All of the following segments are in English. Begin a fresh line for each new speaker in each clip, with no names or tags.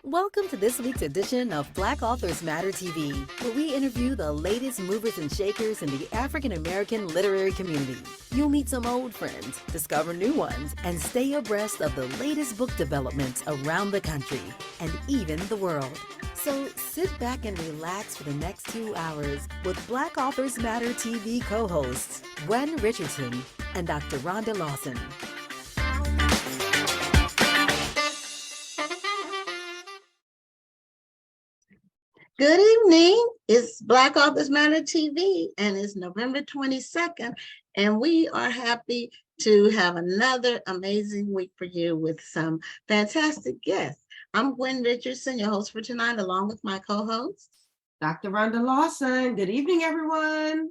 Welcome to this week's edition of Black Authors Matter TV, where we interview the latest movers and shakers in the African American literary community. You'll meet some old friends, discover new ones, and stay abreast of the latest book developments around the country and even the world. So sit back and relax for the next 2 hours with Black Authors Matter TV co-hosts Gwen Richardson and Dr. Rhonda Lawson.
Good evening. It's Black Authors Matter TV, and it's November 22nd, and we are happy to have another amazing week for you with some fantastic guests. I'm Gwen Richardson, your host for tonight, along with my co-host,
Dr. Rhonda Lawson. Good evening, everyone.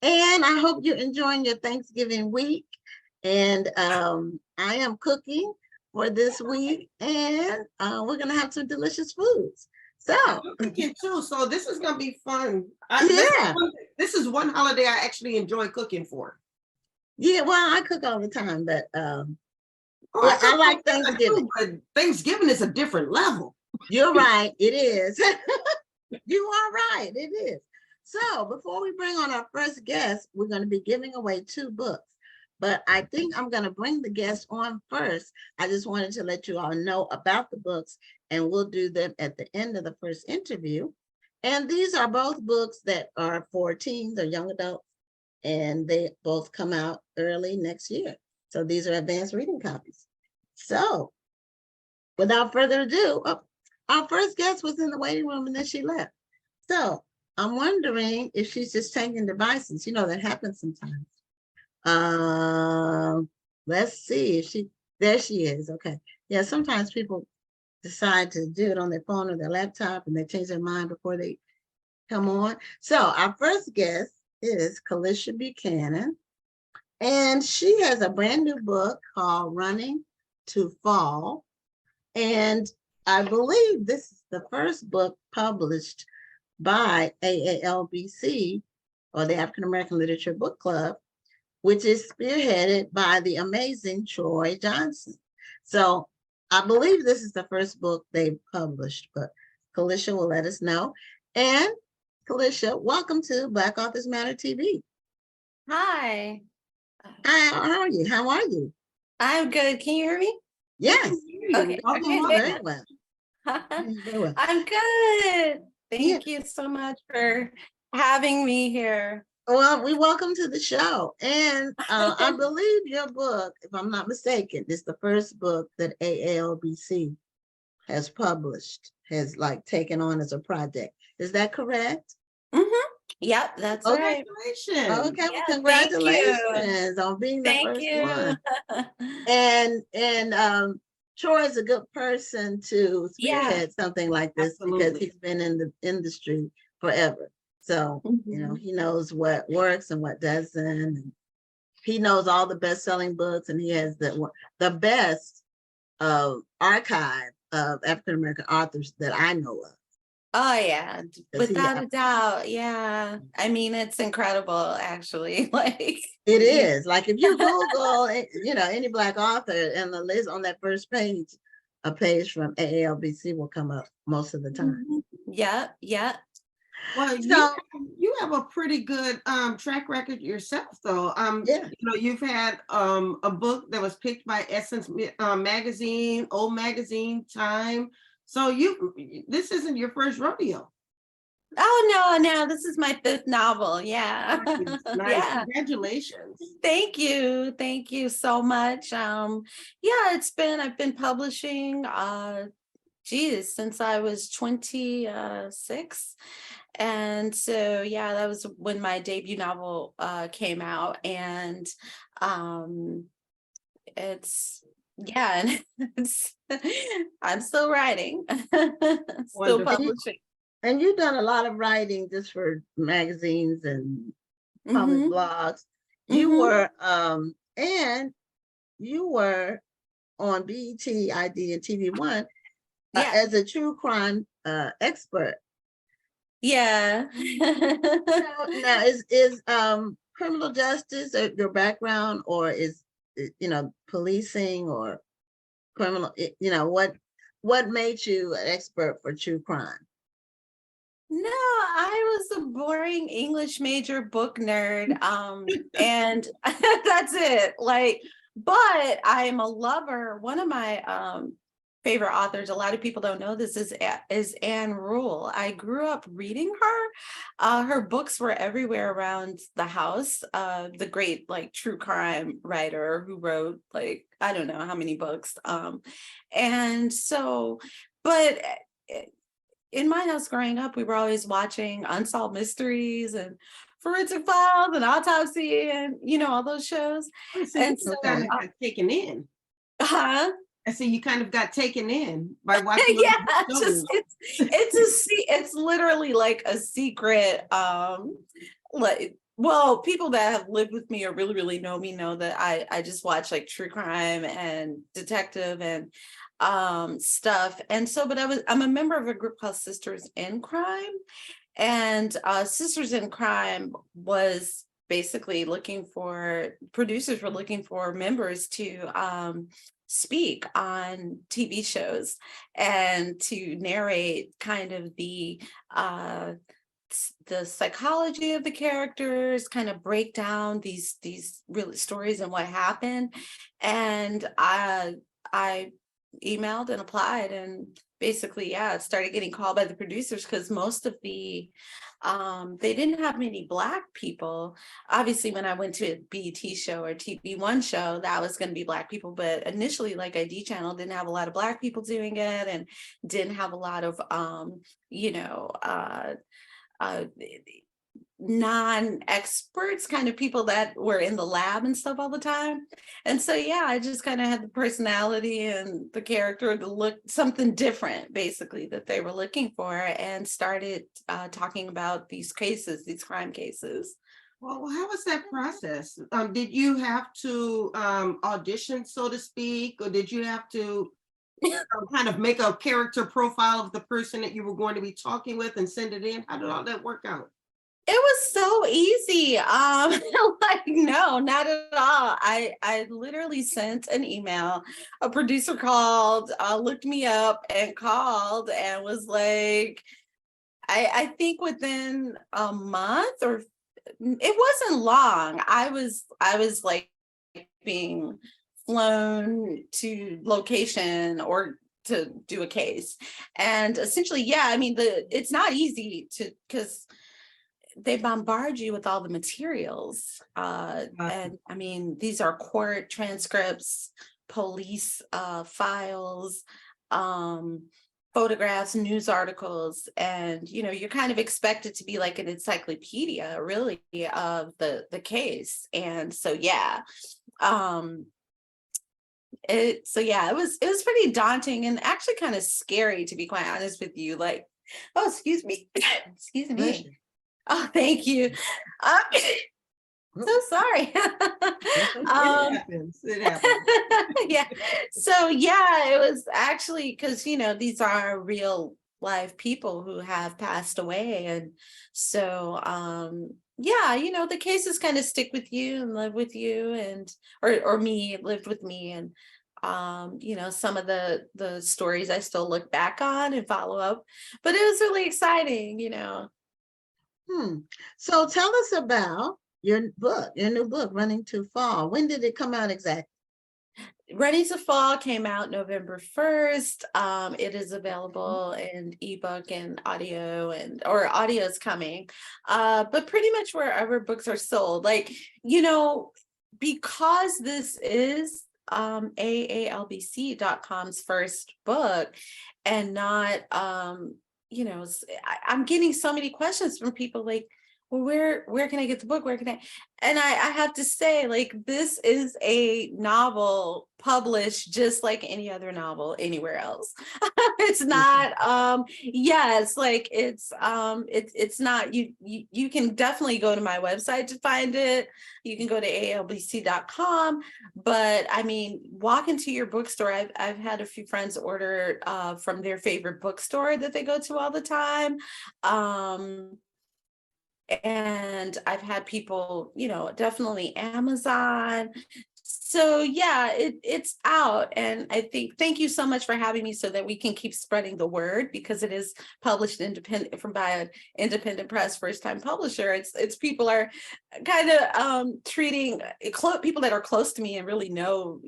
And I hope you're enjoying your Thanksgiving week. And I am cooking for this week, and we're going to have some delicious foods. So
cooking too. So this is gonna be fun. This is one holiday I actually enjoy cooking for.
Yeah, well, I cook all the time, but I like Thanksgiving.
But Thanksgiving is a different level.
You're right, it is. You are right, it is. So before we bring on our first guest, we're going to be giving away 2 books. But I think I'm going to bring the guest on first. I just wanted to let you all know about the books, and we'll do them at the end of the first interview. And these are both books that are for teens or young adults, and they both come out early next year. So these are advanced reading copies. So without further ado, our first guest was in the waiting room and then she left. So I'm wondering if she's just taking devices. You know, that happens sometimes. Let's see if there she is. Okay. Yeah, sometimes people decide to do it on their phone or their laptop and they change their mind before they come on. So our first guest is Kalisha Buckhanon, and she has a brand new book called Running to Fall. And I believe this is the first book published by AALBC, or the African American Literature Book Club, which is spearheaded by the amazing Troy Johnson. So I believe this is the first book they've published, but Kalisha will let us know. And Kalisha, welcome to Black Authors Matter TV.
Hi.
How are you? How are you?
I'm good. Can you hear me?
Yes.
Okay.
Very well.
Very well. I'm good. Thank you so much for having me here.
Well, we welcome to the show. And I believe your book, if I'm not mistaken, is the first book that AALBC has published, has like taken on as a project. Is that correct?
Mm-hmm. Yep, that's right.
Congratulations. Okay, well, congratulations on being the first one. And Troy's a good person to spearhead something like this. Absolutely. Because he's been in the industry forever. So, you know, he knows what works and what doesn't. And he knows all the best-selling books, and he has the best archive of African-American authors that I know of.
Oh, yeah, without a doubt. Yeah. I mean, it's incredible, actually. Like
it is. Like if you Google, you know, any Black author, and the list on that first page, a page from AALBC will come up most of the time.
Yeah, yeah.
Well, you have a pretty good track record yourself, though. You know, you've had a book that was picked by Essence magazine, Old Magazine, Time. So this isn't your first rodeo.
Oh no, this is my 5th novel. Yeah.
Nice. Yeah. Congratulations.
Thank you so much. I've been publishing since I was 26. And so, that was when my debut novel came out, and I'm still writing, still publishing.
And you've done a lot of writing just for magazines and public blogs. You were on BET, ID, and TV1 as a true crime expert.
Yeah.
Now is criminal justice your background, or is policing or criminal? What what made you an expert for true crime?
No, I was a boring English major book nerd. And that's it. Like, but I'm a lover. One of my favorite authors, a lot of people don't know this, is Anne Rule. I grew up reading her. Her books were everywhere around the house. The great like true crime writer who wrote like, I don't know how many books. And so, but in my house growing up, we were always watching Unsolved Mysteries and Forensic Files and Autopsy and, all those shows.
So
And
you
so,
kind of got taken in.
huh?
I see you kind of got taken in by watching.
Yeah, it's literally like a secret. Like, well, people that have lived with me or really, really know me know that I just watch like true crime and detective and stuff. And so, but I'm a member of a group called Sisters in Crime, and Sisters in Crime was basically producers were looking for members to speak on TV shows and to narrate kind of the psychology of the characters, kind of break down these real stories and what happened. And I emailed and applied and basically started getting called by the producers because most of the they didn't have many Black people. Obviously when I went to a BET show or TV1 show, that was going to be Black people, but initially like ID channel didn't have a lot of Black people doing it and didn't have a lot of non-experts, kind of people that were in the lab and stuff all the time. And so I just kind of had the personality and the character to look something different basically that they were looking for, and started talking about these crime cases.
Well, how was that process? Did you have to audition, so to speak, or did you have to kind of make a character profile of the person that you were going to be talking with and send it in? How did all that work out?
It was so easy. Like, no, not at all. I literally sent an email. A producer called, looked me up and called and was like, I think within a month, or it wasn't long. I was like being flown to location or to do a case. And essentially, I mean, it's not easy because they bombard you with all the materials. And I mean, these are court transcripts, police files, photographs, news articles, and you're kind of expected to be like an encyclopedia really of the case. And so it was pretty daunting and actually kind of scary, to be quite honest with you. Like, oh, excuse me. Excuse me. Oh, thank you. So sorry.
It happens.
Yeah. So it was actually because these are real live people who have passed away, and so the cases kind of stick with you and live with you, and or me lived with me, and some of the stories I still look back on and follow up, but it was really exciting.
So tell us about your new book, Running to Fall. When did it come out exactly?
Running to Fall came out November 1st. It is available in ebook and audio, or audio is coming, but pretty much wherever books are sold. Like, because this is AALBC.com's first book and not I'm getting so many questions from people like, well, where can I get the book? Where can I? And I have to say, like, this is a novel published just like any other novel anywhere else. It's not, it's not, you can definitely go to my website to find it. You can go to ALBC.com, but I mean, walk into your bookstore. I've had a few friends order from their favorite bookstore that they go to all the time. And I've had people, definitely Amazon. So yeah, it's out, and I think thank you so much for having me so that we can keep spreading the word, because it is published independent from by an independent press, first time publisher. It's people are kind of treating people that are close to me and really know,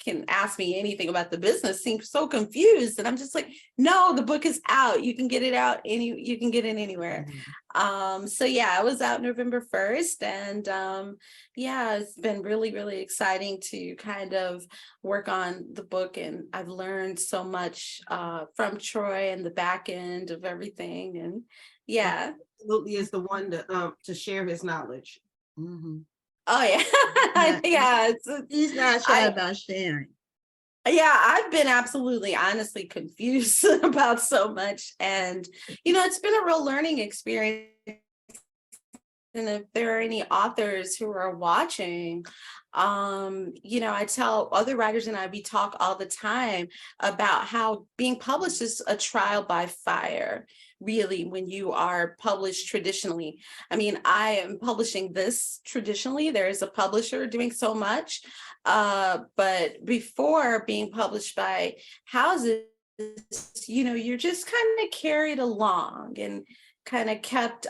can ask me anything about the business, seem so confused, and I'm just like, no, the book is out. You can get it out you can get it anywhere. So yeah, I was out November 1st, and yeah, it's been really, really exciting to kind of work on the book. And I've learned so much from Troy and the back end of everything. And yeah.
Absolutely is the one to share his knowledge.
Mm-hmm.
Oh yeah. Yeah.
He's not shy about sharing.
Yeah, I've been absolutely honestly confused about so much. And, it's been a real learning experience. And if there are any authors who are watching, I tell other writers and we talk all the time about how being published is a trial by fire, really, when you are published traditionally. I mean, I am publishing this traditionally. There is a publisher doing so much. But before being published by houses, you're just kind of carried along and kind of kept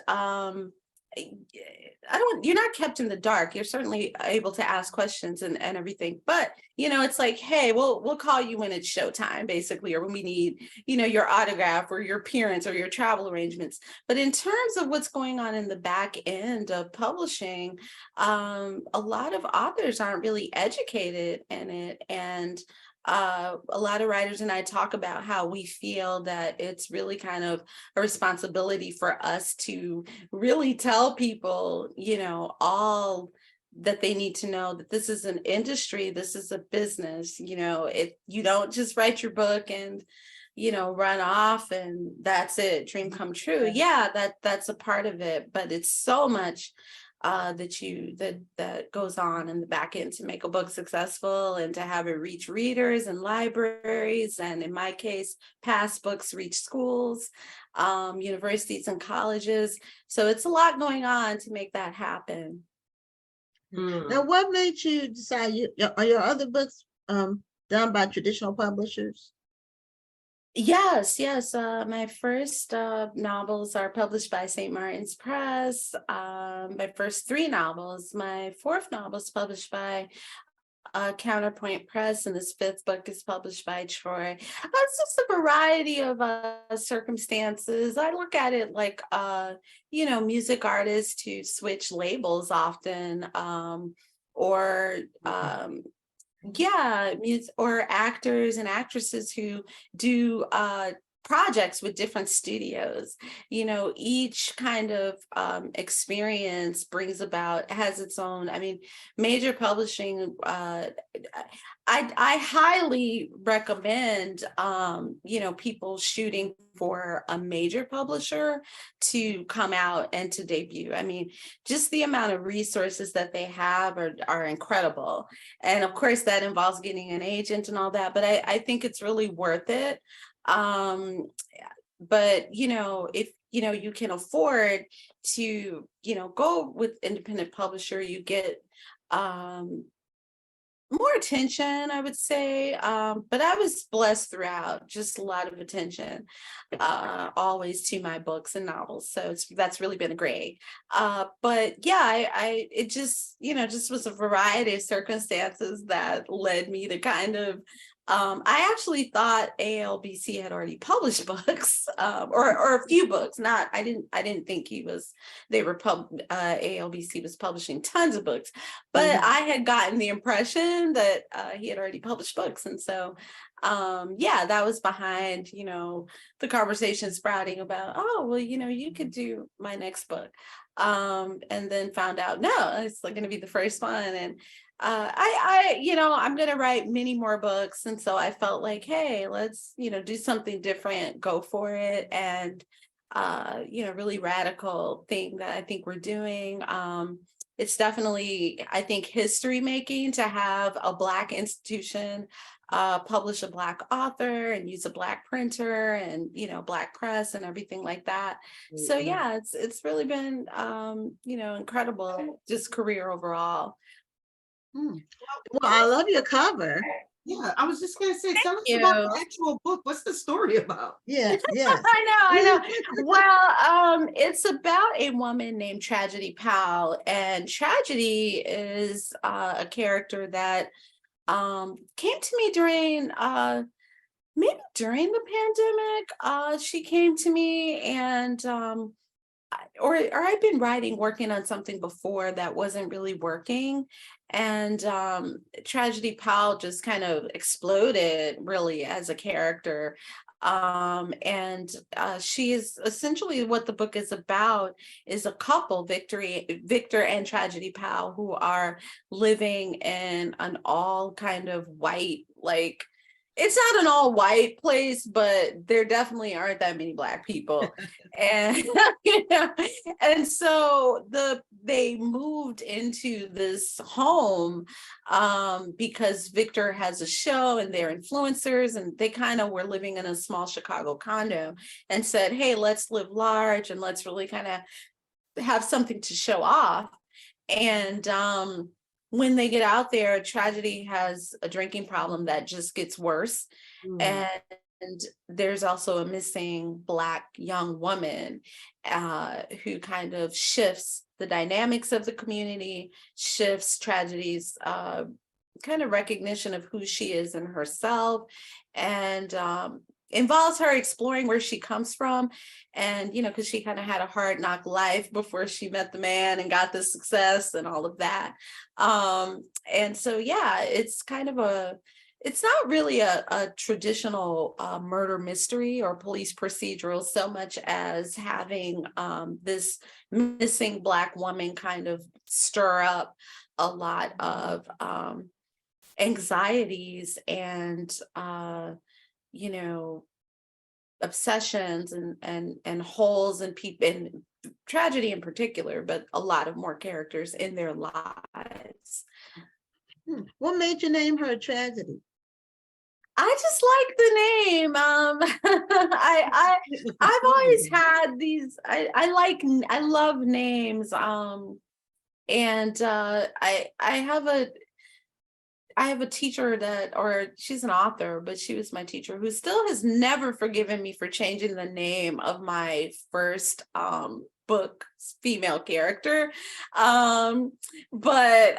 you're not kept in the dark. You're certainly able to ask questions and everything, but it's like, hey, we'll call you when it's showtime, basically, or when we need, your autograph or your appearance or your travel arrangements. But in terms of what's going on in the back end of publishing, a lot of authors aren't really educated in it. And a lot of writers and I talk about how we feel that it's really kind of a responsibility for us to really tell people, all that they need to know, that this is an industry, this is a business. You don't just write your book and run off and that's it, dream come true. Yeah, that's a part of it, but it's so much that goes on in the back end to make a book successful and to have it reach readers and libraries, and in my case, past books reach schools, universities and colleges. So it's a lot going on to make that happen.
Now, what made you decide are your other books done by traditional publishers?
Yes. My first novels are published by St. Martin's Press. My first 3 novels. My 4th novel is published by Counterpoint Press, and this 5th book is published by Troy. It's just a variety of circumstances. I look at it like, music artists who switch labels often, or or actors and actresses who do projects with different studios. Each kind of experience has its own. I mean, major publishing, I highly recommend people shooting for a major publisher to come out and to debut. I mean, just the amount of resources that they have are incredible. And of course that involves getting an agent and all that, but I think it's really worth it. But if you can afford to go with independent publisher, you get more attention, I would say. But I was blessed throughout, just a lot of attention, always to my books and novels. So that's really been great. But yeah, it just, just was a variety of circumstances that led me to kind of, I actually thought ALBC had already published books, or a few books. I didn't think ALBC was publishing tons of books, but I had gotten the impression that he had already published books. And so, that was behind, the conversation sprouting about, oh, well, you could do my next book. And then found out, no, it's going to be the first one. And I'm going to write many more books. And so I felt like, hey, let's, do something different, go for it. And, really radical thing that I think we're doing. It's definitely, I think, history making to have a Black institution publish a Black author and use a Black printer and, Black press and everything like that. So yeah, it's really been, incredible, just career overall.
Hmm. Well, I love your cover.
Yeah, I was just gonna say, tell us
you.
about the actual book. What's the story about?
Yeah, yes.
I know. Well, it's about a woman named Tragedy Powell, and Tragedy is a character that came to me during maybe during the pandemic. She came to me and or I've been working on something before that wasn't really working. And Tragedy Powell just kind of exploded really as a character. And she is essentially what the book is about is a couple, Victor and Tragedy Powell, who are living in an all kind of white, like, it's not an all white place, but there definitely aren't that many Black people. And and so they moved into this home because Victor has a show and they're influencers, and they kind of were living in a small Chicago condo and said, hey, let's live large and let's really kind of have something to show off. And when they get out there, Tragedy has a drinking problem that just gets worse. And there's also a missing Black young woman who kind of shifts the dynamics of the community, shifts Tragedy's kind of recognition of who she is and herself, and involves her exploring where she comes from. And, because she kind of had a hard knock life before she met the man and got the success and all of that. And so, yeah, it's kind of it's not really a traditional murder mystery or police procedural so much as having this missing Black woman kind of stir up a lot of anxieties and obsessions and holes in people, and Tragedy in particular, but a lot of more characters in their lives.
What made you name her Tragedy?
I just like the name. I've always had these. I love names. And I have a teacher she's an author, but she was my teacher, who still has never forgiven me for changing the name of my first book female character. But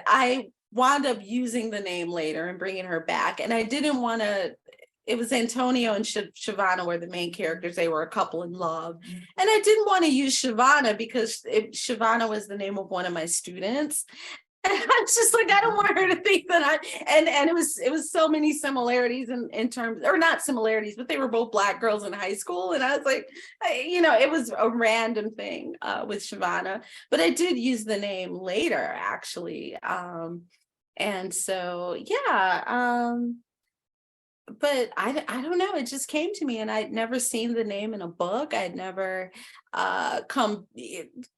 I wound up using the name later and bringing her back. And I didn't want to, it was Antonio and Shavana were the main characters. They were a couple in love. And I didn't want to use Shavana because Shavana was the name of one of my students. And I was just like, I don't want her to think that and it was so many similarities in terms, or not similarities, but they were both Black girls in high school. And I was like, it was a random thing with Shavana, but I did use the name later, actually. And so, yeah, but I don't know, it just came to me, and I'd never seen the name in a book. I'd never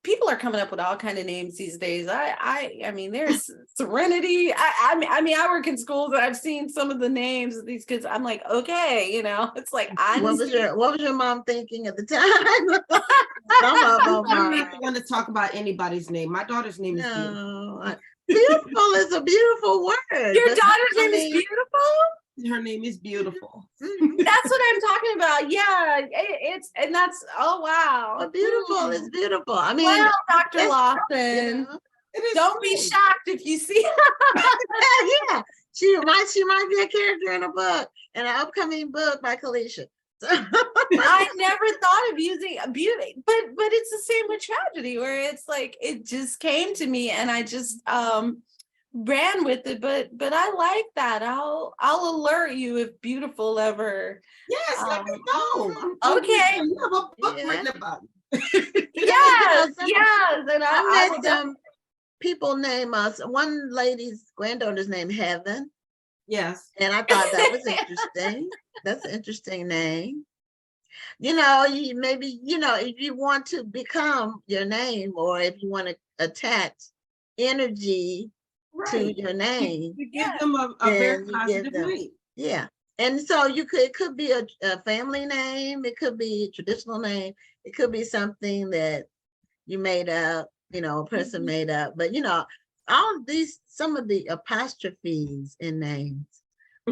people are coming up with all kind of names these days. I mean, there's Serenity. I mean, I work in schools and I've seen some of the names of these kids. I'm like, okay, it's like,
what was your mom thinking at the time?
I don't even want to talk about anybody's name. My daughter's name is Beautiful.
Beautiful is a beautiful word.
Your daughter's name is Beautiful?
Her name is Beautiful.
That's what I'm talking about. Yeah, and that's, oh wow.
Well, beautiful is beautiful. I mean,
well, Dr. Lawson, don't be shocked if you see.
Yeah, she might be a character in a book, in an upcoming book by Kalisha.
I never thought of using a beauty, but it's the same with Tragedy, where it's like it just came to me and I just ran with it. But I like that. I'll alert you if Beautiful ever.
Yes, let me know.
Okay.
You have a book written about it.
Yes. And
I had some people name us. One lady's granddaughter's name Heaven.
Yes.
And I thought that was interesting. That's an interesting name. Maybe, if you want to become your name, or if you want to attach energy to your name,
you give them a very positive name.
Yeah. And so it could be a family name, it could be a traditional name, it could be something that you made up, a person made up. But all these, some of the apostrophes in names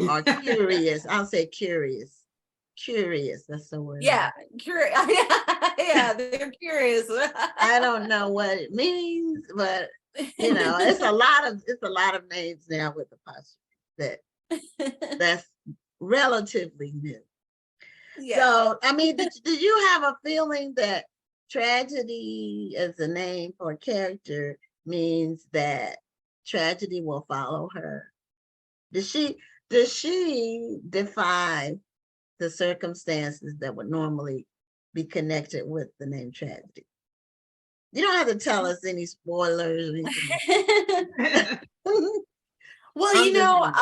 are curious. I'll say curious. Curious, that's the word.
Yeah, curious. Yeah, they're curious.
I don't know what it means, but you know, it's a lot of names now with apostrophe that's relatively new.
Yeah.
So, I mean, did you have a feeling that tragedy as a name for a character means that tragedy will follow her? Does she defy the circumstances that would normally be connected with the name tragedy? You don't have to tell us any spoilers or anything.
Well, you know,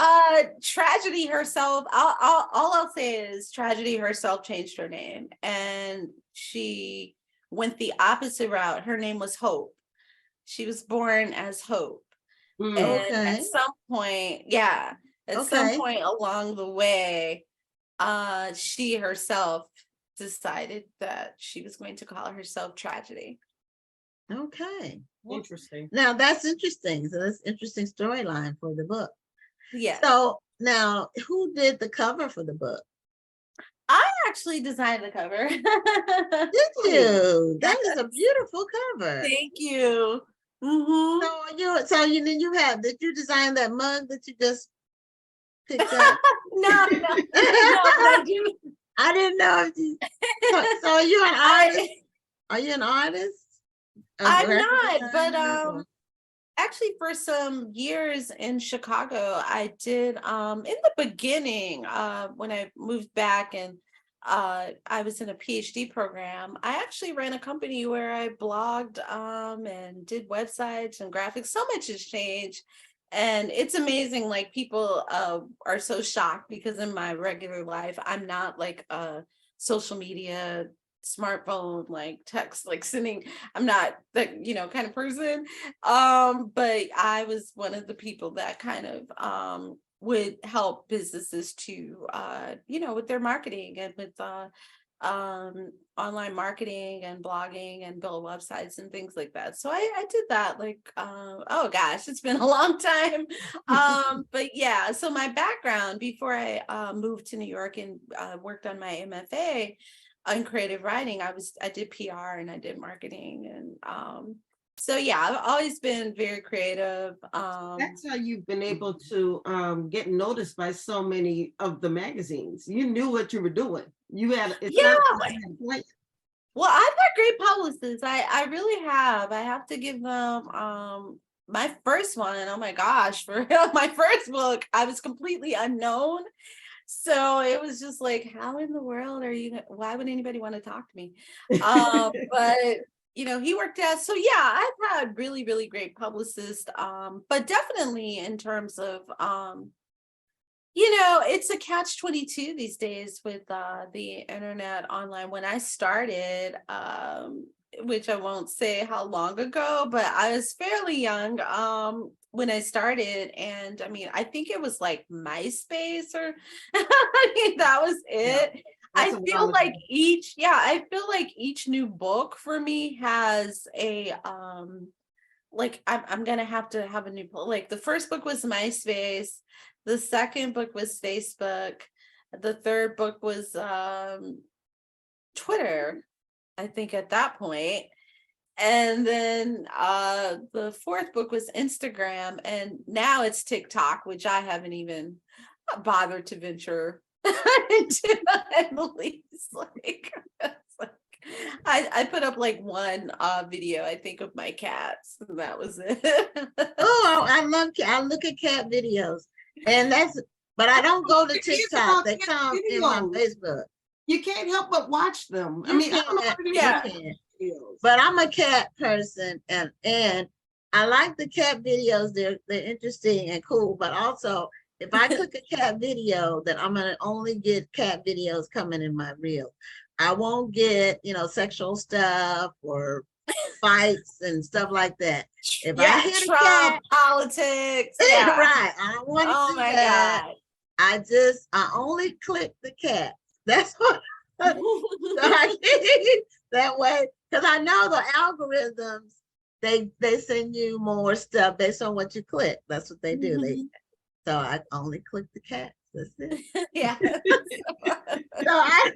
Tragedy herself, all I'll say is Tragedy herself changed her name, and she went the opposite route. Her name was Hope. She was born as Hope. And at some point, some point along the way, she herself decided that she was going to call herself Tragedy.
Okay.
Interesting.
Now that's interesting. So that's interesting storyline for the book.
Yeah.
So now, who did the cover for the book?
I actually designed the cover.
Did you? That is a beautiful cover.
Thank you. Mm-hmm.
So did you design that mug that you just picked up?
No, but I do.
I didn't know if you. So are you an artist? Are you an artist?
I'm not, but actually for some years in Chicago, I did in the beginning, when I moved back and I was in a PhD program, I actually ran a company where I blogged and did websites and graphics. So much has changed. And it's amazing, like people are so shocked because in my regular life, I'm not like a social media smartphone like text like sending, I'm not that kind of person, but I was one of the people that kind of would help businesses to with their marketing and with online marketing and blogging and build websites and things like that. So I did that like oh gosh, it's been a long time. But yeah, so my background before I moved to New York and worked on my MFA in creative writing, I did PR and I did marketing, and so yeah, I've always been very creative.
That's how you've been able to get noticed by so many of the magazines. You knew what you were doing. You had
well, I've had great publicists. I really have. I have to give them my first one. Oh my gosh, for my first book, I was completely unknown. So it was just like, how in the world why would anybody want to talk to me? But he worked out. So yeah, I've had really, really great publicists. But definitely in terms of, it's a catch-22 these days with the internet online. When I started, which I won't say how long ago, but I was fairly young when I started. And I mean, I think it was like MySpace or that was it. Yeah, I feel like each new book for me has a like I'm gonna have to have a new book. Like the first book was MySpace, the second book was Facebook, the third book was Twitter, I think at that point. And then the fourth book was Instagram, and now it's TikTok, which I haven't even bothered to venture into at least. Like I put up like one video, I think, of my cats, and that was it.
Oh, I look at cat videos, and but I don't go to TikTok. They come in my Facebook.
You can't help but watch them.
I mean, but I'm a cat person, and I like the cat videos. They're interesting and cool. But also, if I click a cat video, then I'm gonna only get cat videos coming in my reel. I won't get sexual stuff or fights and stuff like that. If I hit
Trump,
a cat,
politics,
right? I don't want to see that.
God.
I only click the cat. That's what. So that way, because I know the algorithms, they send you more stuff based on what you click. That's what they do. So I only click the cats. That's it.
Yeah.
So I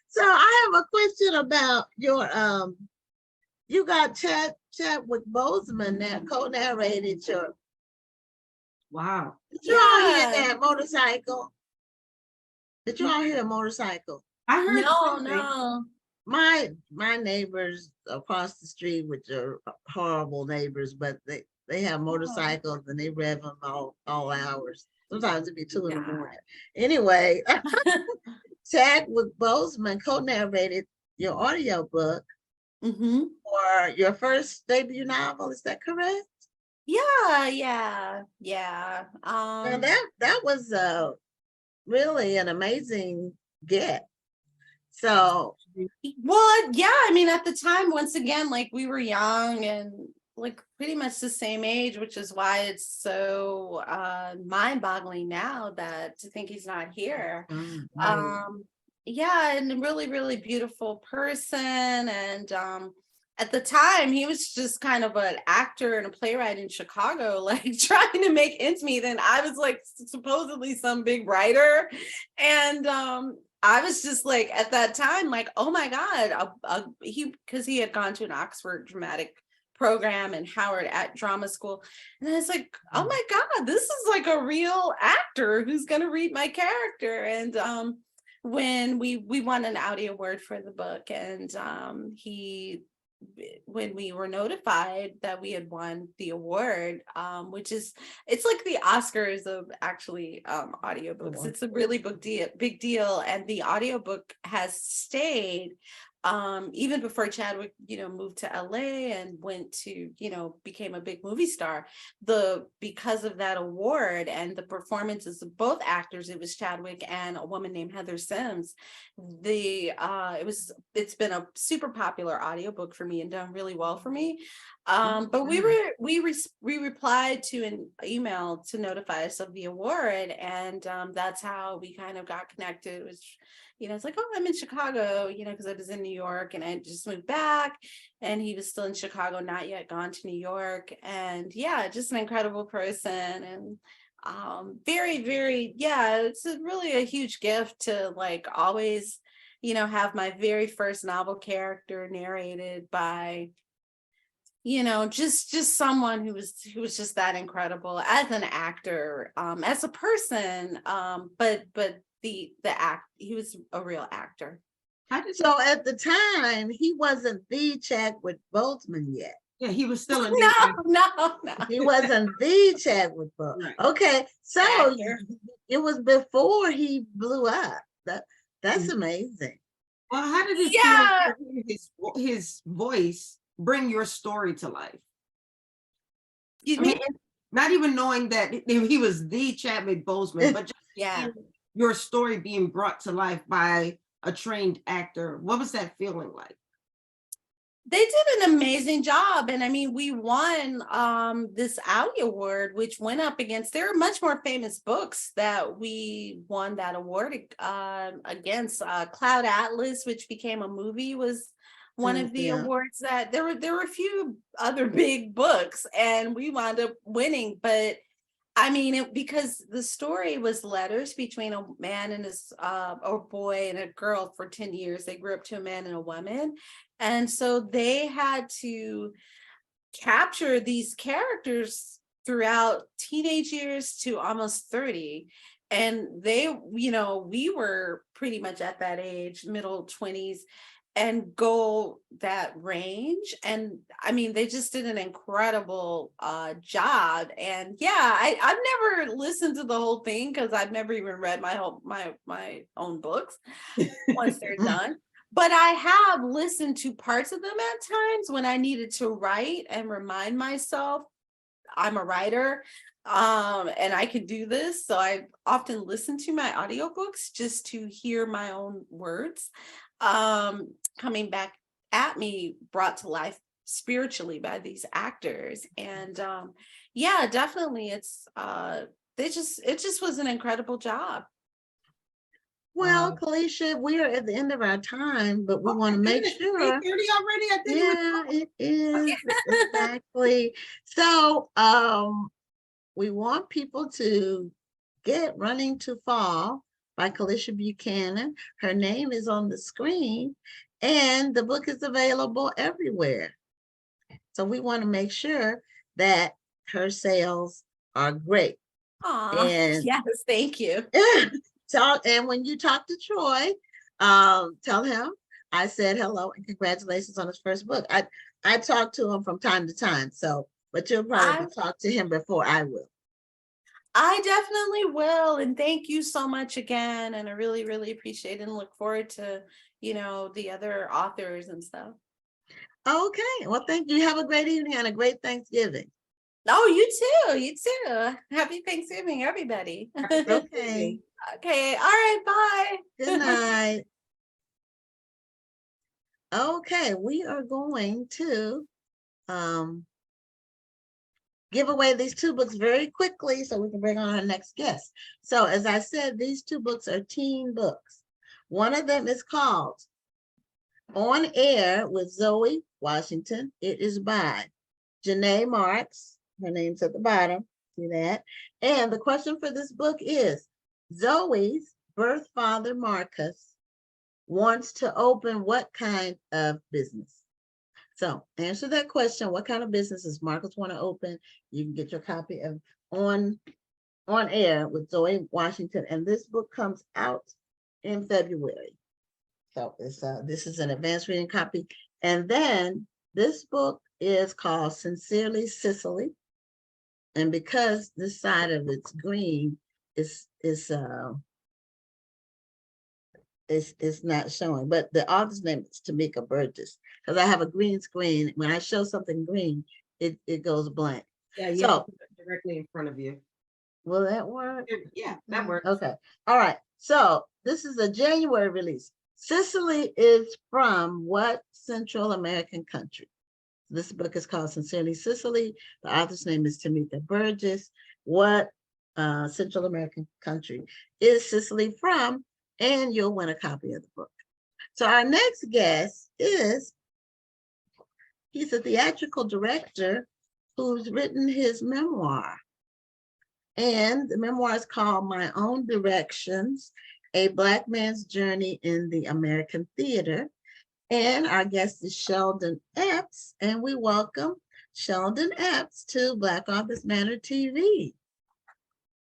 so I have a question about your you got Chadwick Boseman that co-narrated your.
Wow.
Did you all hear
Yeah.
that motorcycle? Did you all hear the motorcycle?
I heard
No,
something.
no.
My neighbors across the street, which are horrible neighbors, but they have motorcycles and they rev them all hours. Sometimes it'd be 2 in the morning. Anyway, Chadwick Boseman co-narrated your audiobook
Mm-hmm.
for your first debut novel. Is that correct?
Yeah.
Now that was really an amazing get. So
Well, yeah, I mean, at the time, once again, like we were young and like pretty much the same age, which is why it's so mind-boggling now that to think he's not here. Yeah, and a really, really beautiful person. And at the time, he was just kind of an actor and a playwright in Chicago, like trying to make ends meet. And I was like supposedly some big writer. And I was just like at that time, like, oh my God, because he had gone to an Oxford dramatic program and Howard at drama school. And I was like, oh my God, this is like a real actor who's gonna read my character. And when we won an Audie Award for the book, and when we were notified that we had won the award, which is, it's like the Oscars of actually audiobooks. It's a really big deal. And the audiobook has stayed even before Chadwick, moved to LA and went to, became a big movie star. Because of that award and the performances of both actors, it was Chadwick and a woman named Heather Sims. It's been a super popular audiobook for me and done really well for me. But we replied to an email to notify us of the award, and that's how we kind of got connected. It was, it's like, oh, I'm in Chicago, because I was in New York and I just moved back, and he was still in Chicago, not yet gone to New York. And yeah, just an incredible person, and very, very, yeah, it's really a huge gift to like always, have my very first novel character narrated by, just someone who was just that incredible as an actor, as a person, but the act, he was a real actor.
So at the time, he wasn't the Chadwick Boseman yet.
Yeah, he was still a
no.
He wasn't the Chadwick Boseman. Right. Okay, so it was before he blew up. That's amazing.
Well, how did it feel his voice bring your story to life? I mean, not even knowing that he was the Chadwick Boseman, but just your story being brought to life by a trained actor. What was that feeling like?
They did an amazing job. And I mean, we won this Audie Award, which went up against, there are much more famous books that we won that award against. Cloud Atlas, which became a movie, was one of the awards. That there were a few other big books and we wound up winning. But I mean, because the story was letters between a man and a boy and a girl for 10 years. They grew up to a man and a woman. And so they had to capture these characters throughout teenage years to almost 30. And they, we were pretty much at that age, middle 20s, and go that range. And I mean, they just did an incredible job. And yeah, I've never listened to the whole thing because I've never even read my own books once they're done. But I have listened to parts of them at times when I needed to write and remind myself I'm a writer and I can do this. So I often listen to my audiobooks just to hear my own words coming back at me, brought to life spiritually by these actors. And yeah, definitely it just was an incredible job.
Well, Kalisha, we are at the end of our time, but we
Oh
want
my
to make
goodness,
sure.
8:30 already? I think
Yeah, it is exactly. So, we want people to get Running to Fall by Kalisha Buchanan. Her name is on the screen, and the book is available everywhere. So we want to make sure that her sales are great. And
yes, thank you.
and when you talk to Troy, tell him I said hello and congratulations on his first book. I talk to him from time to time, so but you'll probably talk to him before I will.
I definitely will. And thank you so much again. And I really, really appreciate it and look forward to, the other authors and stuff.
Okay. Well, thank you. Have a great evening and a great Thanksgiving.
Oh, you too. You too. Happy Thanksgiving, everybody.
Okay.
Okay. All right. Bye.
Good night. Okay, we are going to give away these two books very quickly so we can bring on our next guest. So as I said, these two books are teen books. One of them is called On Air with Zoe Washington. It is by Janae Marks. Her name's at the bottom. See that? And the question for this book is, Zoe's birth father, Marcus, wants to open what kind of business? So answer that question. What kind of business does Marcus want to open? You can get your copy of On Air with Zoe Washington. And this book comes out in February. So this is an advanced reading copy. And then this book is called Sincerely Cicely. And because this side of it's green, it's not showing, but the author's name is Tamika Burgess. Because I have a green screen. When I show something green, it goes blank.
Yeah,
so
directly in front of you.
Will that work?
Yeah, that works.
Okay. All right. So this is a January release. Cicely is from what Central American country? This book is called Sincerely Cicely. The author's name is Tamika Burgess. What Central American country is Cicely from? And you'll win a copy of the book. So our next guest he's a theatrical director who's written his memoir. And the memoir is called My Own Directions, A Black Man's Journey in the American Theater. And our guest is Sheldon Epps, and we welcome Sheldon Epps to Black Authors Matter TV.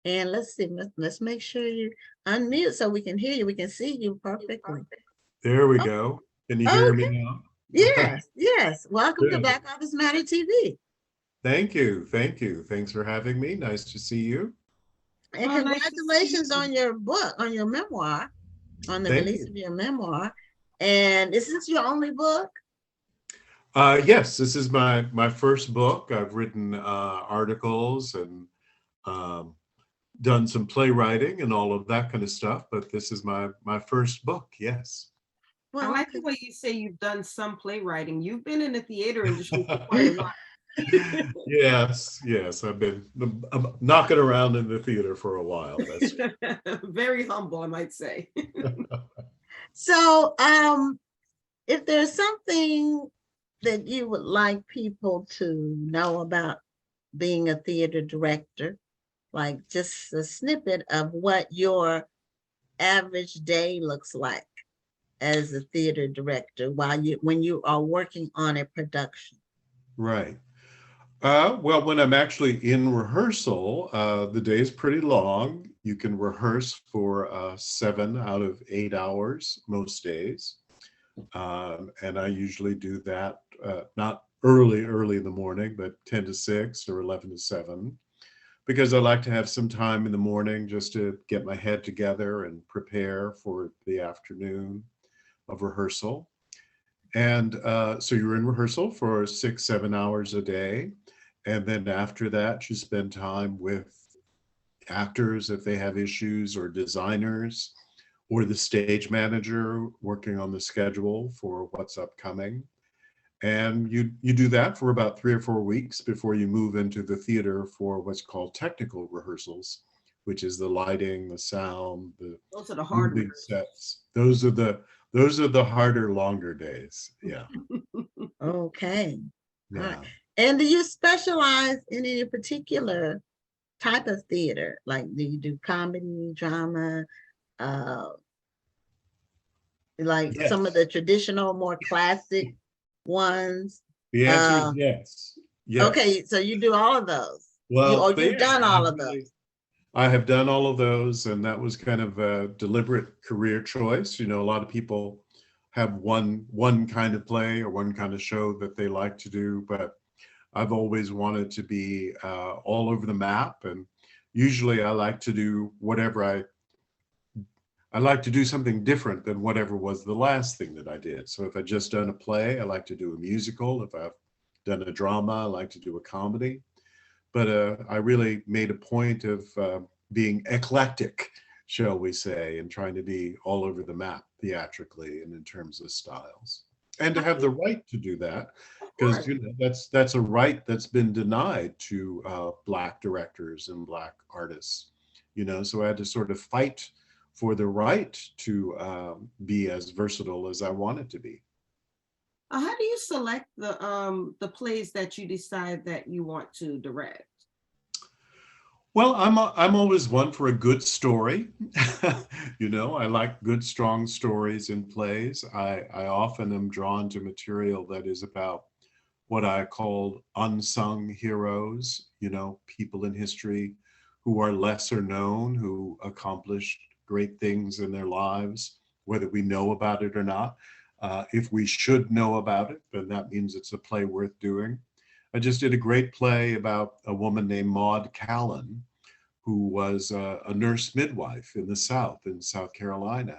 And let's see, let's make sure you unmute so we can hear you. We can see you perfectly.
There we go. Can you hear me now?
Yes. Welcome to Black Authors Matter TV.
Thank you. Thanks for having me. Nice to see you.
And congratulations on your book, on your memoir, on the release of your memoir. And is this your only book?
Yes, this is my first book. I've written articles and done some playwriting and all of that kind of stuff, but this is my first book. Yes.
Well, I like the way you say you've done some playwriting. You've been in the theater industry for quite a while.
Yes. I've been knocking around in the theater for a while. That's
very humble, I might say.
So, if there's something that you would like people to know about being a theater director, like just a snippet of what your average day looks like as a theater director when you are working on a production.
right. Well, when I'm actually in rehearsal, the day is pretty long. You can rehearse for 7 out of 8 hours most days. And I usually do that, not early in the morning, but 10 to 6 or 11 to 7, because I like to have some time in the morning just to get my head together and prepare for the afternoon of rehearsal. And so you're in rehearsal for 6-7 hours a day. And then after that, you spend time with actors if they have issues, or designers, or the stage manager working on the schedule for what's upcoming. And you do that for about 3 or 4 weeks before you move into the theater for what's called technical rehearsals, which is the lighting, the sound, the
Those are the hard
moving
ones.
sets. Those are the harder, longer days. Yeah.
Okay. All right.
Yeah.
And do you specialize in any particular type of theater? Like, do you do comedy, drama, uh, like some of
Yes.
the traditional, more classic ones?
The answer is
Uh,
yes. Yes.
okay, so you do all of those.
Well,
You've
yeah,
done all of those.
I have done all of those, and that was kind of a deliberate career choice. A lot of people have one kind of play or one kind of show that they like to do, but I've always wanted to be all over the map, and usually I like to do I like to do something different than whatever was the last thing that I did. So if I just done a play, I like to do a musical. If I've done a drama, I like to do a comedy. But I really made a point of being eclectic, shall we say, and trying to be all over the map theatrically and in terms of styles. And to have the right to do that, because that's a right that's been denied to Black directors and Black artists. So I had to sort of fight for the right to be as versatile as I wanted to be.
How do you select the plays that you decide that you want to direct?
Well, I'm always one for a good story. I like good, strong stories in plays. I often am drawn to material that is about what I call unsung heroes, people in history who are lesser known, who accomplished great things in their lives, whether we know about it or not. If we should know about it, then that means it's a play worth doing. I just did a great play about a woman named Maud Callan, who was a nurse midwife in the South, in South Carolina.